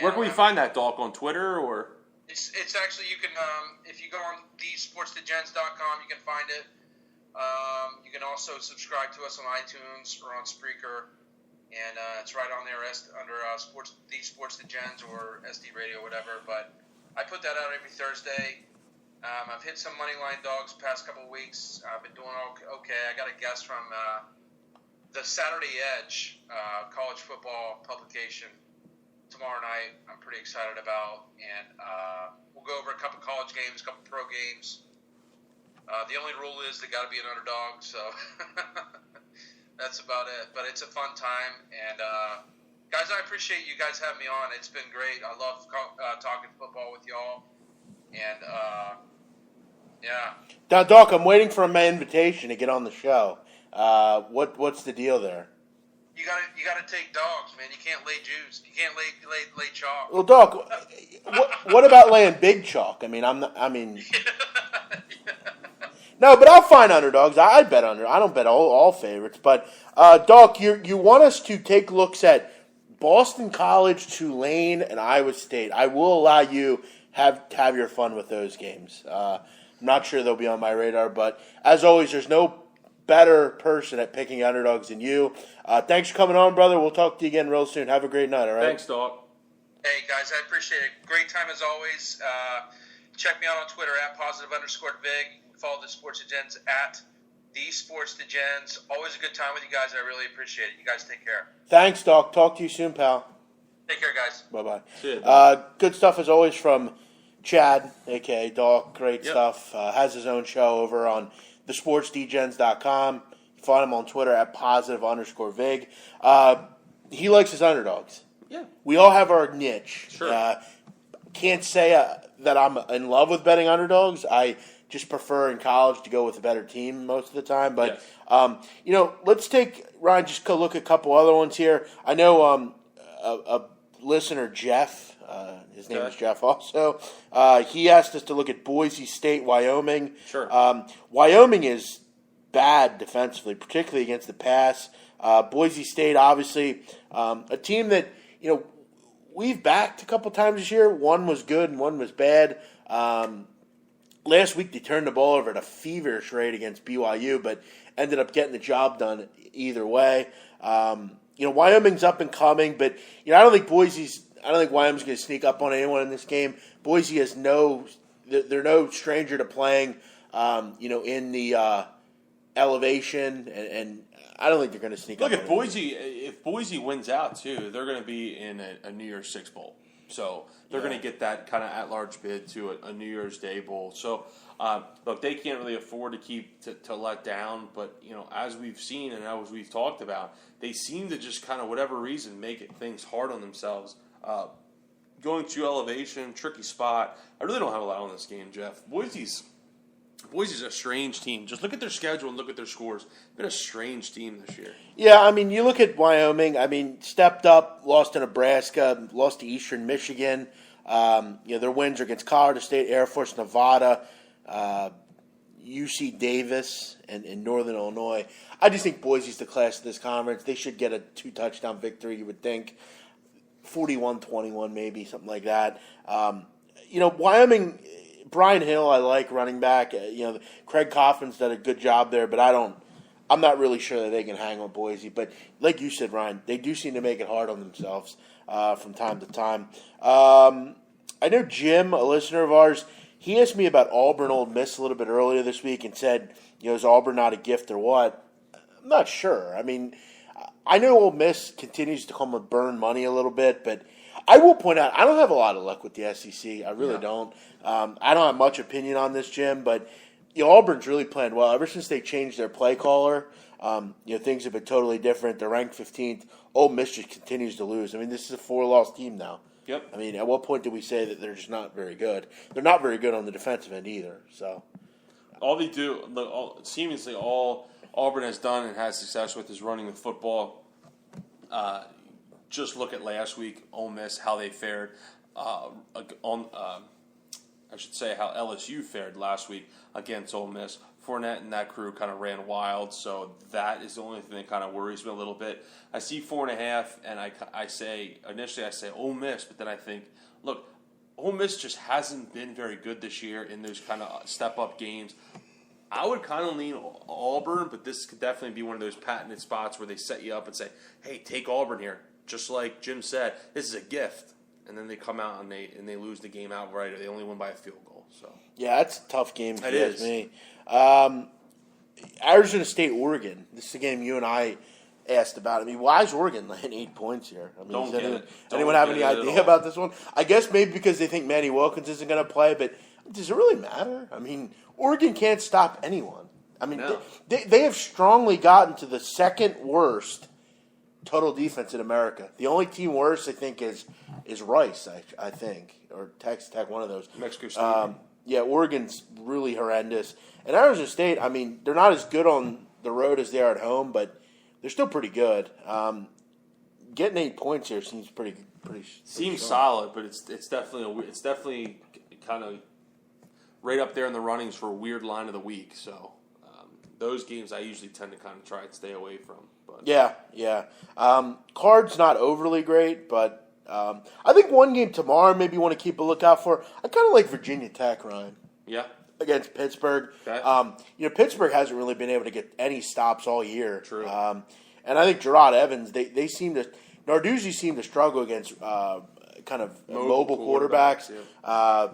Where can we find that, Doc? On Twitter or? It's actually, you can, if you go on thesportsdegens.com, you can find it. You can also subscribe to us on iTunes or on Spreaker, and it's right on there under The Sports Degens or SD Radio, whatever. But I put that out every Thursday. I've hit some moneyline dogs past couple of weeks. I've been doing okay. I got a guest from the Saturday Edge college football publication tomorrow night. I'm pretty excited about, and we'll go over a couple college games, a couple pro games. The only rule is they got to be an underdog, so that's about it. But it's a fun time, and guys, I appreciate you guys having me on. It's been great. I love talking football with y'all, and yeah. Now, Doc, I'm waiting for my invitation to get on the show. What's the deal there? You gotta take dogs, man. You can't lay juice. You can't lay chalk. Well, Doc, what about laying big chalk? I mean, no, but I'll find underdogs. I bet under. I don't bet all favorites. But Doc, you want us to take looks at Boston College, Tulane, and Iowa State. I will allow you have your fun with those games. I'm not sure they'll be on my radar, but as always, there's no better person at picking underdogs than you. Thanks for coming on, brother. We'll talk to you again real soon. Have a great night, all right? Thanks, Doc. Hey, guys, I appreciate it. Great time as always. Check me out on Twitter at @positive_Vig. Follow the Sports Degens at the Sports Degens. Always a good time with you guys. I really appreciate it. You guys take care. Thanks, Doc. Talk to you soon, pal. Take care, guys. Bye-bye. See ya. Good stuff as always from Chad, a.k.a. Doc. Great stuff. Has his own show over on thesportsdegens.com. Find him on Twitter at @positive_Vig. He likes his underdogs. Yeah. We all have our niche. Sure. Can't say that I'm in love with betting underdogs. I just prefer in college to go with a better team most of the time. But, let's take, Ryan, just go look at a couple other ones here. I know a listener, Jeff, his name is Jeff also, he asked us to look at Boise State, Wyoming. Sure. Wyoming is bad defensively, particularly against the pass. Boise State, obviously, a team that, we've backed a couple times this year. One was good and one was bad. Last week they turned the ball over at a feverish rate against BYU, but ended up getting the job done either way. Wyoming's up and coming, but I don't think Wyoming's going to sneak up on anyone in this game. Boise has they're no stranger to playing, in the elevation, and I don't think they're going to sneak up. Look, if Boise wins out too, they're going to be in a New Year's Six bowl. So they're going to get that kind of at-large bid to a New Year's Day bowl. So, look, they can't really afford to let down. But, as we've seen and as we've talked about, they seem to just kind of, whatever reason, make things hard on themselves. Going to elevation, tricky spot. I really don't have a lot on this game, Jeff. Boise's a strange team. Just look at their schedule and look at their scores. It's been a strange team this year. Yeah, you look at Wyoming. Stepped up, lost to Nebraska, lost to Eastern Michigan. Their wins are against Colorado State, Air Force, Nevada, UC Davis, and Northern Illinois. I just think Boise's the class of this conference. They should get a 2-touchdown victory, you would think. 41-21 maybe, something like that. Wyoming, Brian Hill, I like running back. Craig Coffin's done a good job there, but I'm not really sure that they can hang on Boise. But like you said, Ryan, they do seem to make it hard on themselves from time to time. I know Jim, a listener of ours, He asked me about Auburn Ole Miss a little bit earlier this week and said, is Auburn not a gift or what? I'm not sure. I mean, I know Ole Miss continues to come and burn money a little bit, but I will point out I don't have a lot of luck with the SEC. I really don't. I don't have much opinion on this, Jim, but Auburn's really playing well. Ever since they changed their play caller, things have been totally different. They're ranked 15th. Ole Miss just continues to lose. I mean, this is a 4-loss team now. Yep. I mean, at what point do we say that they're just not very good? They're not very good on the defensive end either. So, all they do, seemingly all Auburn has done and has success with is running the football. Just look at last week, Ole Miss, how they fared. I should say how LSU fared last week against Ole Miss. Fournette and that crew kind of ran wild, so that is the only thing that kind of worries me a little bit. I see 4.5, and I say Ole Miss, but then I think, look, Ole Miss just hasn't been very good this year in those kind of step-up games. I would kind of lean Auburn, but this could definitely be one of those patented spots where they set you up and say, hey, take Auburn here. Just like Jim said, this is a gift. And then they come out and they lose the game outright, or they only win by a field goal. So yeah, that's a tough game for it is. Me. Arizona State, Oregon. This is a game you and I asked about. I mean, why is Oregon laying 8 points here? I mean, does anyone have any idea about this one? I guess maybe because they think Manny Wilkins isn't going to play, but does it really matter? I mean, Oregon can't stop anyone. I mean, no. they have strongly gotten to the second worst total defense in America. The only team worse, I think, is Rice, I think, or Texas Tech, one of those. Mexico State. Yeah, Oregon's really horrendous. And Arizona State, I mean, they're not as good on the road as they are at home, but they're still pretty good. Getting 8 points here seems pretty seems strong. solid, but it's definitely kind of right up there in the runnings for a weird line of the week. So those games I usually tend to kind of try and stay away from. But Yeah. Card's not overly great, but I think one game tomorrow maybe you want to keep a lookout for. I kind of like Virginia Tech, Ryan. Yeah. Against Pittsburgh. Okay. Pittsburgh hasn't really been able to get any stops all year. True. And I think Gerard Evans, they seem to – Narduzzi seemed to struggle against kind of mobile quarterbacks. Yeah.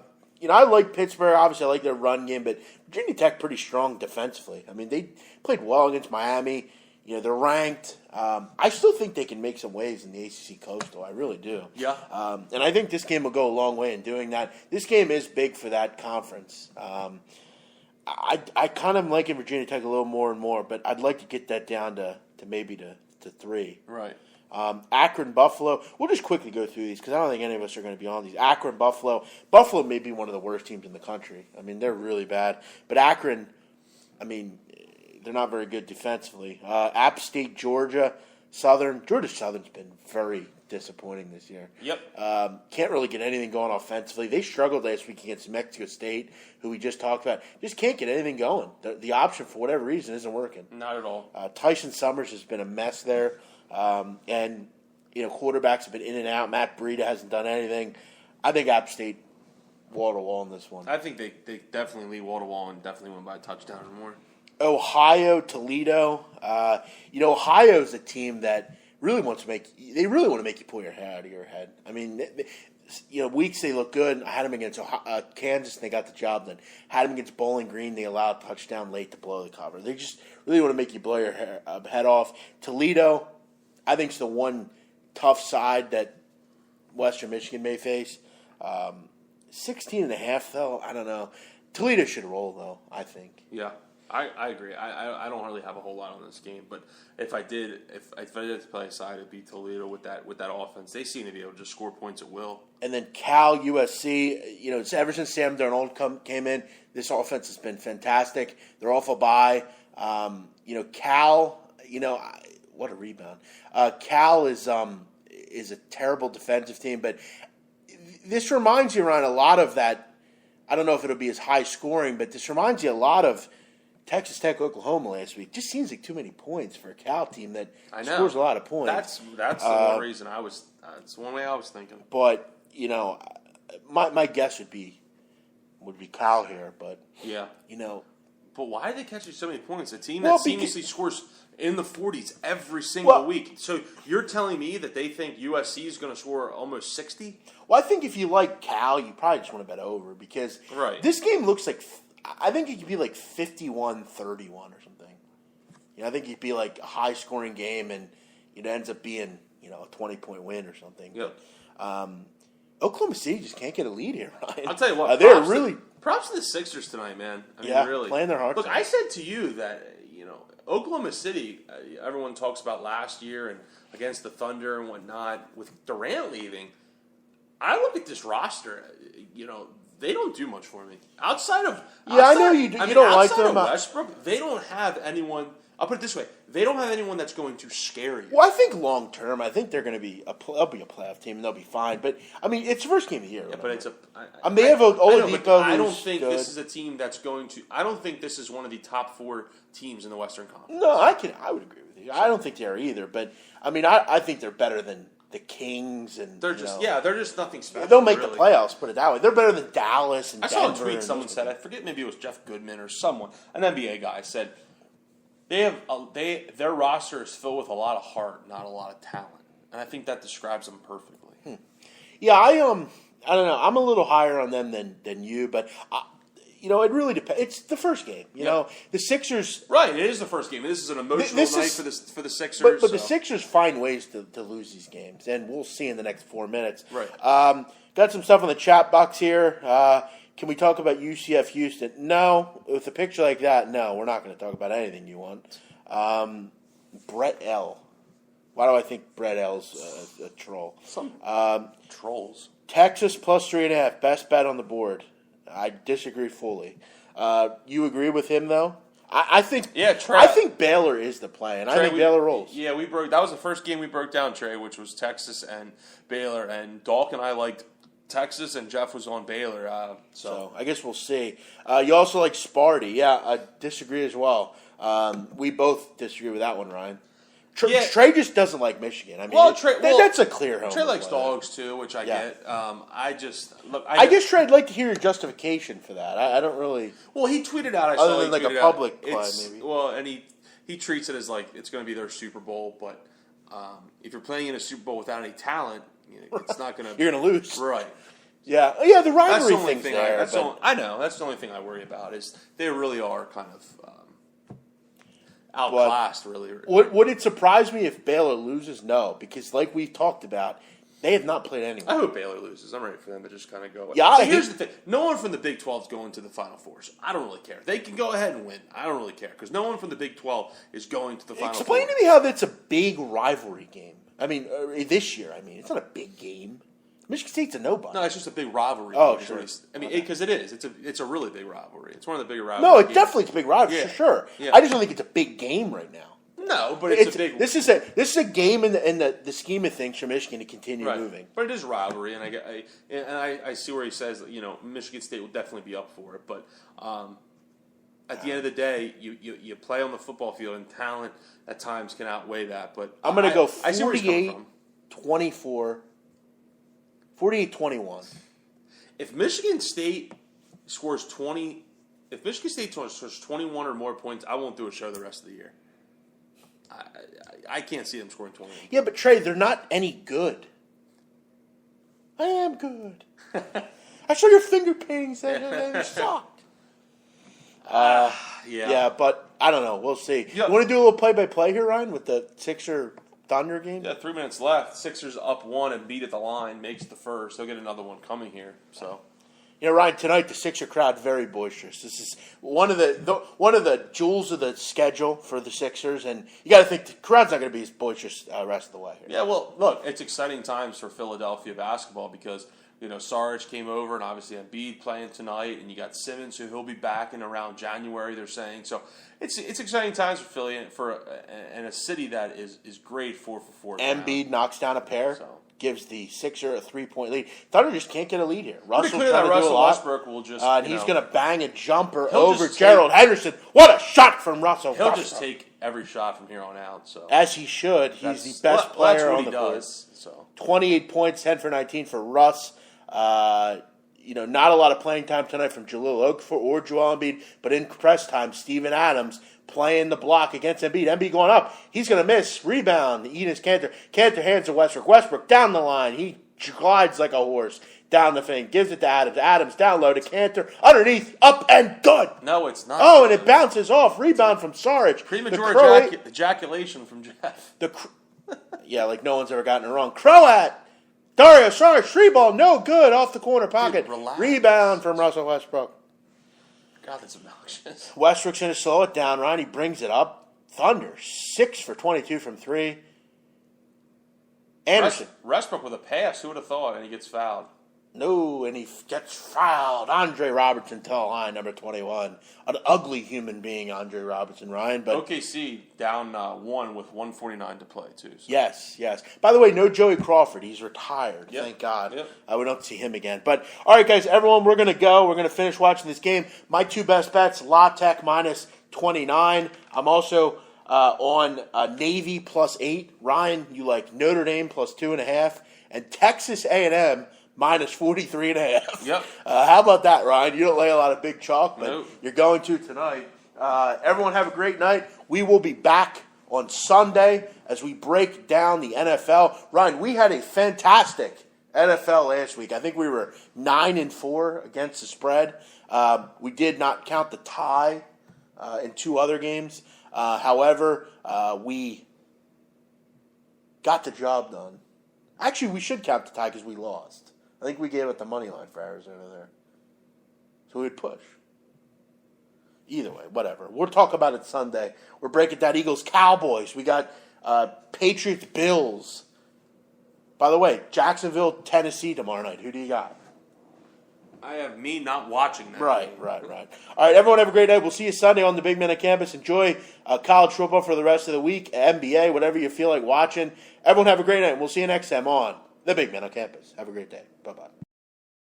I like Pittsburgh. Obviously, I like their run game, but Virginia Tech pretty strong defensively. I mean, they played well against Miami. They're ranked. I still think they can make some waves in the ACC Coastal. I really do. Yeah. And I think this game will go a long way in doing that. This game is big for that conference. I kind of liking Virginia Tech a little more and more, but I'd like to get that down to maybe to 3. Right. Akron, Buffalo. We'll just quickly go through these because I don't think any of us are going to be on these. Akron, Buffalo. Buffalo may be one of the worst teams in the country. I mean, they're really bad. But Akron, I mean, they're not very good defensively. App State, Georgia Southern. Georgia Southern's been very disappointing this year. Yep. Can't really get anything going offensively. They struggled last week against Mexico State, who we just talked about. Just can't get anything going. The option, for whatever reason, isn't working. Not at all. Tyson Summers has been a mess there. And quarterbacks have been in and out. Matt Breida hasn't done anything. I think App State wall to wall in this one. I think they definitely lead wall to wall and definitely win by a touchdown or more. Ohio, Toledo. Ohio is a team that really wants to make you pull your hair out of your head. I mean, weeks they look good. I had them against Kansas, and they got the job done. Had them against Bowling Green, they allowed a touchdown late to blow the cover. They just really want to make you blow your head off. Toledo, I think, is the one tough side that Western Michigan may face. 16.5, though, I don't know. Toledo should roll, though, I think. Yeah. I agree. I don't really have a whole lot on this game, but if I did to play a side, it'd be Toledo with that offense. They seem to be able to just score points at will. And then Cal, USC. It's ever since Sam Darnold came in, this offense has been fantastic. They're off a bye. Cal. What a rebound. Cal is a terrible defensive team, but this reminds you, Ryan, a lot of that. I don't know if it'll be as high scoring, but this reminds you a lot of Texas Tech, Oklahoma last week. Just seems like too many points for a Cal team that scores a lot of points. That's the one reason it's one way I was thinking. But my guess would be Cal here. But yeah, But why are they catching so many points? A team Well, that seamlessly scores in the 40s every single week. So you're telling me that they think USC is going to score almost 60? Well, I think if you like Cal, you probably just want to bet over because this game looks like I think it could be like 51-31 or something. I think it'd be like a high-scoring game, and it ends up being a 20-point win or something. Yep. But, Oklahoma City just can't get a lead here, Ryan. I'll tell you what. They're really props to the Sixers tonight, man. I mean, really playing their hearts out. Look, I said to you that Oklahoma City. Everyone talks about last year and against the Thunder and whatnot with Durant leaving. I look at this roster. They don't do much for me outside of. I know you don't like them. Westbrook, they don't have anyone. I'll put it this way: they don't have anyone that's going to scare you. Well, I think long term, I think they're going to be they'll be a playoff team and they'll be fine. But I mean, it's the first game of the year. Yeah, but it's a. They have Oladipo. I don't think this is a team that's going to. I don't think this is one of the top 4 teams in the Western Conference. No, I would agree with you. I don't think they are either. But I mean, I think they're better than the Kings, and they're just they're just nothing special. They'll make the playoffs. Put it that way. They're better than Dallas and I Denver. saw a tweet someone said. I forget. Maybe it was Jeff Goodman or someone, an NBA guy, said their roster is filled with a lot of heart, not a lot of talent, and I think that describes them perfectly. Yeah, I don't know. I'm a little higher on them than you, but. It really depends. It's the first game. You know, the Sixers. Right, it is the first game. This is an emotional night for the Sixers. But the Sixers find ways to lose these games, and we'll see in the next 4 minutes. Right. Got some stuff on the chat box here. Can we talk about UCF Houston? No. With a picture like that, no. We're not going to talk about anything you want. Brett L. Why do I think Brett L's a troll? Some trolls. Texas plus 3.5. Best bet on the board. I disagree fully. You agree with him though? I think. Yeah, Trey, I think Baylor is the play, and I think Baylor rolls. Yeah, that was the first game we broke down, Trey, which was Texas and Baylor, and Dalk and I liked Texas, and Jeff was on Baylor. So I guess we'll see. You also like Sparty. Yeah, I disagree as well. We both disagree with that one, Ryan. Trey just doesn't like Michigan. I mean, that's a clear home. Trey likes dogs too, which I get. I guess Trey, I'd like to hear your justification for that. I don't really. Well, he tweeted out. Other than like a public play, maybe. Well, and he treats it as like it's going to be their Super Bowl, but if you're playing in a Super Bowl without any talent, it's not going to. You're going to lose, right? Yeah, the rivalry thing's there. I know. That's the only thing I worry about is they really are kind of. Outclassed, really. Would it surprise me if Baylor loses? No, because like we've talked about, they have not played anyone. I hope Baylor loses. I'm ready for them to just kind of go. Yeah, so here's the thing: no one from the Big 12 is going to the Final Four. So I don't really care. They can go ahead and win. I don't really care because no one from the Big 12 is going to the Final Four. Explain to me how that's a big rivalry game. I mean, this year. I mean, it's not a big game. Michigan State's a nobody. No, it's just a big rivalry. Oh, sure. I mean, because it is. It's a really big rivalry. It's one of the bigger rivalries. No, it definitely is a big rivalry for sure. Yeah. I just don't think it's a big game right now. No, but it's a big. This is a game in the scheme of things for Michigan to continue moving. But it is a rivalry, and I see where he says Michigan State will definitely be up for it. But at the end of the day, you play on the football field, and talent at times can outweigh that. But I'm going to go 48-24, 48-21. If Michigan State scores 20, if Michigan State scores 21 or more points, I won't do a show the rest of the year. I can't see them scoring 20. Yeah, but Trey, they're not any good. I am good. I saw your finger paintings. They sucked. Yeah, but I don't know. We'll see. You want to do a little play-by-play here, Ryan, with the Sixer Thunder game? Yeah, 3 minutes left. Sixers up 1 and beat at the line. Makes the first. They'll get another one coming here. So. Ryan, tonight the Sixer crowd very boisterous. This is one of the jewels of the schedule for the Sixers, and you got to think the crowd's not going to be as boisterous the rest of the way. Yeah, well, look, it's exciting times for Philadelphia basketball because Sarge came over, and obviously Embiid playing tonight, and you got Simmons, who he'll be back in around January. They're saying so. It's exciting times for Philly and a city that is great 4-for-4. Embiid knocks down a pair. So. Gives the Sixer a 3-point lead. Thunder just can't get a lead here. Russell Westbrook will just, and he's going to bang a jumper over Gerald Henderson. What a shot from Russell! He'll just take every shot from here on out. So as he should, he's the best player on the board. So 28 points, 10 for 19 for Russ. not a lot of playing time tonight from Jahlil Okafor or Joel Embiid, but in press time, Steven Adams playing the block against Embiid. Embiid going up. He's going to miss. Rebound. Enes Kanter. Kanter hands to Westbrook. Westbrook down the line. He glides like a horse down the thing. Gives it to Adams. Adams down low to Kanter. Underneath. Up and good. No, it's not. Oh, and it bounces off. Rebound from Saric. Premature ejaculation from Jeff. Yeah, like no one's ever gotten it wrong. Croat. Dario Saric. Free ball. No good. Off the corner pocket. Dude, relax. Rebound from Russell Westbrook. God, that's obnoxious. Westbrook's going to slow it down, Ryan. He brings it up. Thunder, 6 for 22 from 3. Anderson. Westbrook with a pass. Who would have thought? And he gets fouled. No, and he gets fouled. Andre Robertson to the line, number 21. An ugly human being, Andre Robertson, Ryan. But OKC down 1 with 1:49 to play, too. So. Yes. By the way, no Joey Crawford. He's retired. Yep. Thank God. Yep. We don't see him again. But, all right, guys, everyone, we're going to go. We're going to finish watching this game. My two best bets, La Tech minus 29. I'm also on Navy plus 8. Ryan, you like Notre Dame plus 2.5. And Texas A&M minus 43.5. Yep. How about that, Ryan? You don't lay a lot of big chalk, but Nope. You're going to tonight. Everyone have a great night. We will be back on Sunday as we break down the NFL. Ryan, we had a fantastic NFL last week. I think we were 9-4 against the spread. We did not count the tie in 2 other games. However, we got the job done. Actually, we should count the tie because we lost. I think we gave it the money line for Arizona there. So we would push. Either way, whatever. We'll talk about it Sunday. We're breaking down Eagles-Cowboys. We got Patriots-Bills. By the way, Jacksonville-Tennessee tomorrow night. Who do you got? I have me not watching that. Right. All right, everyone have a great night. We'll see you Sunday on the Big Man on Campus. Enjoy college football for the rest of the week, NBA, whatever you feel like watching. Everyone have a great night, and we'll see you next time on the Big Man on Campus. Have a great day. Bye-bye.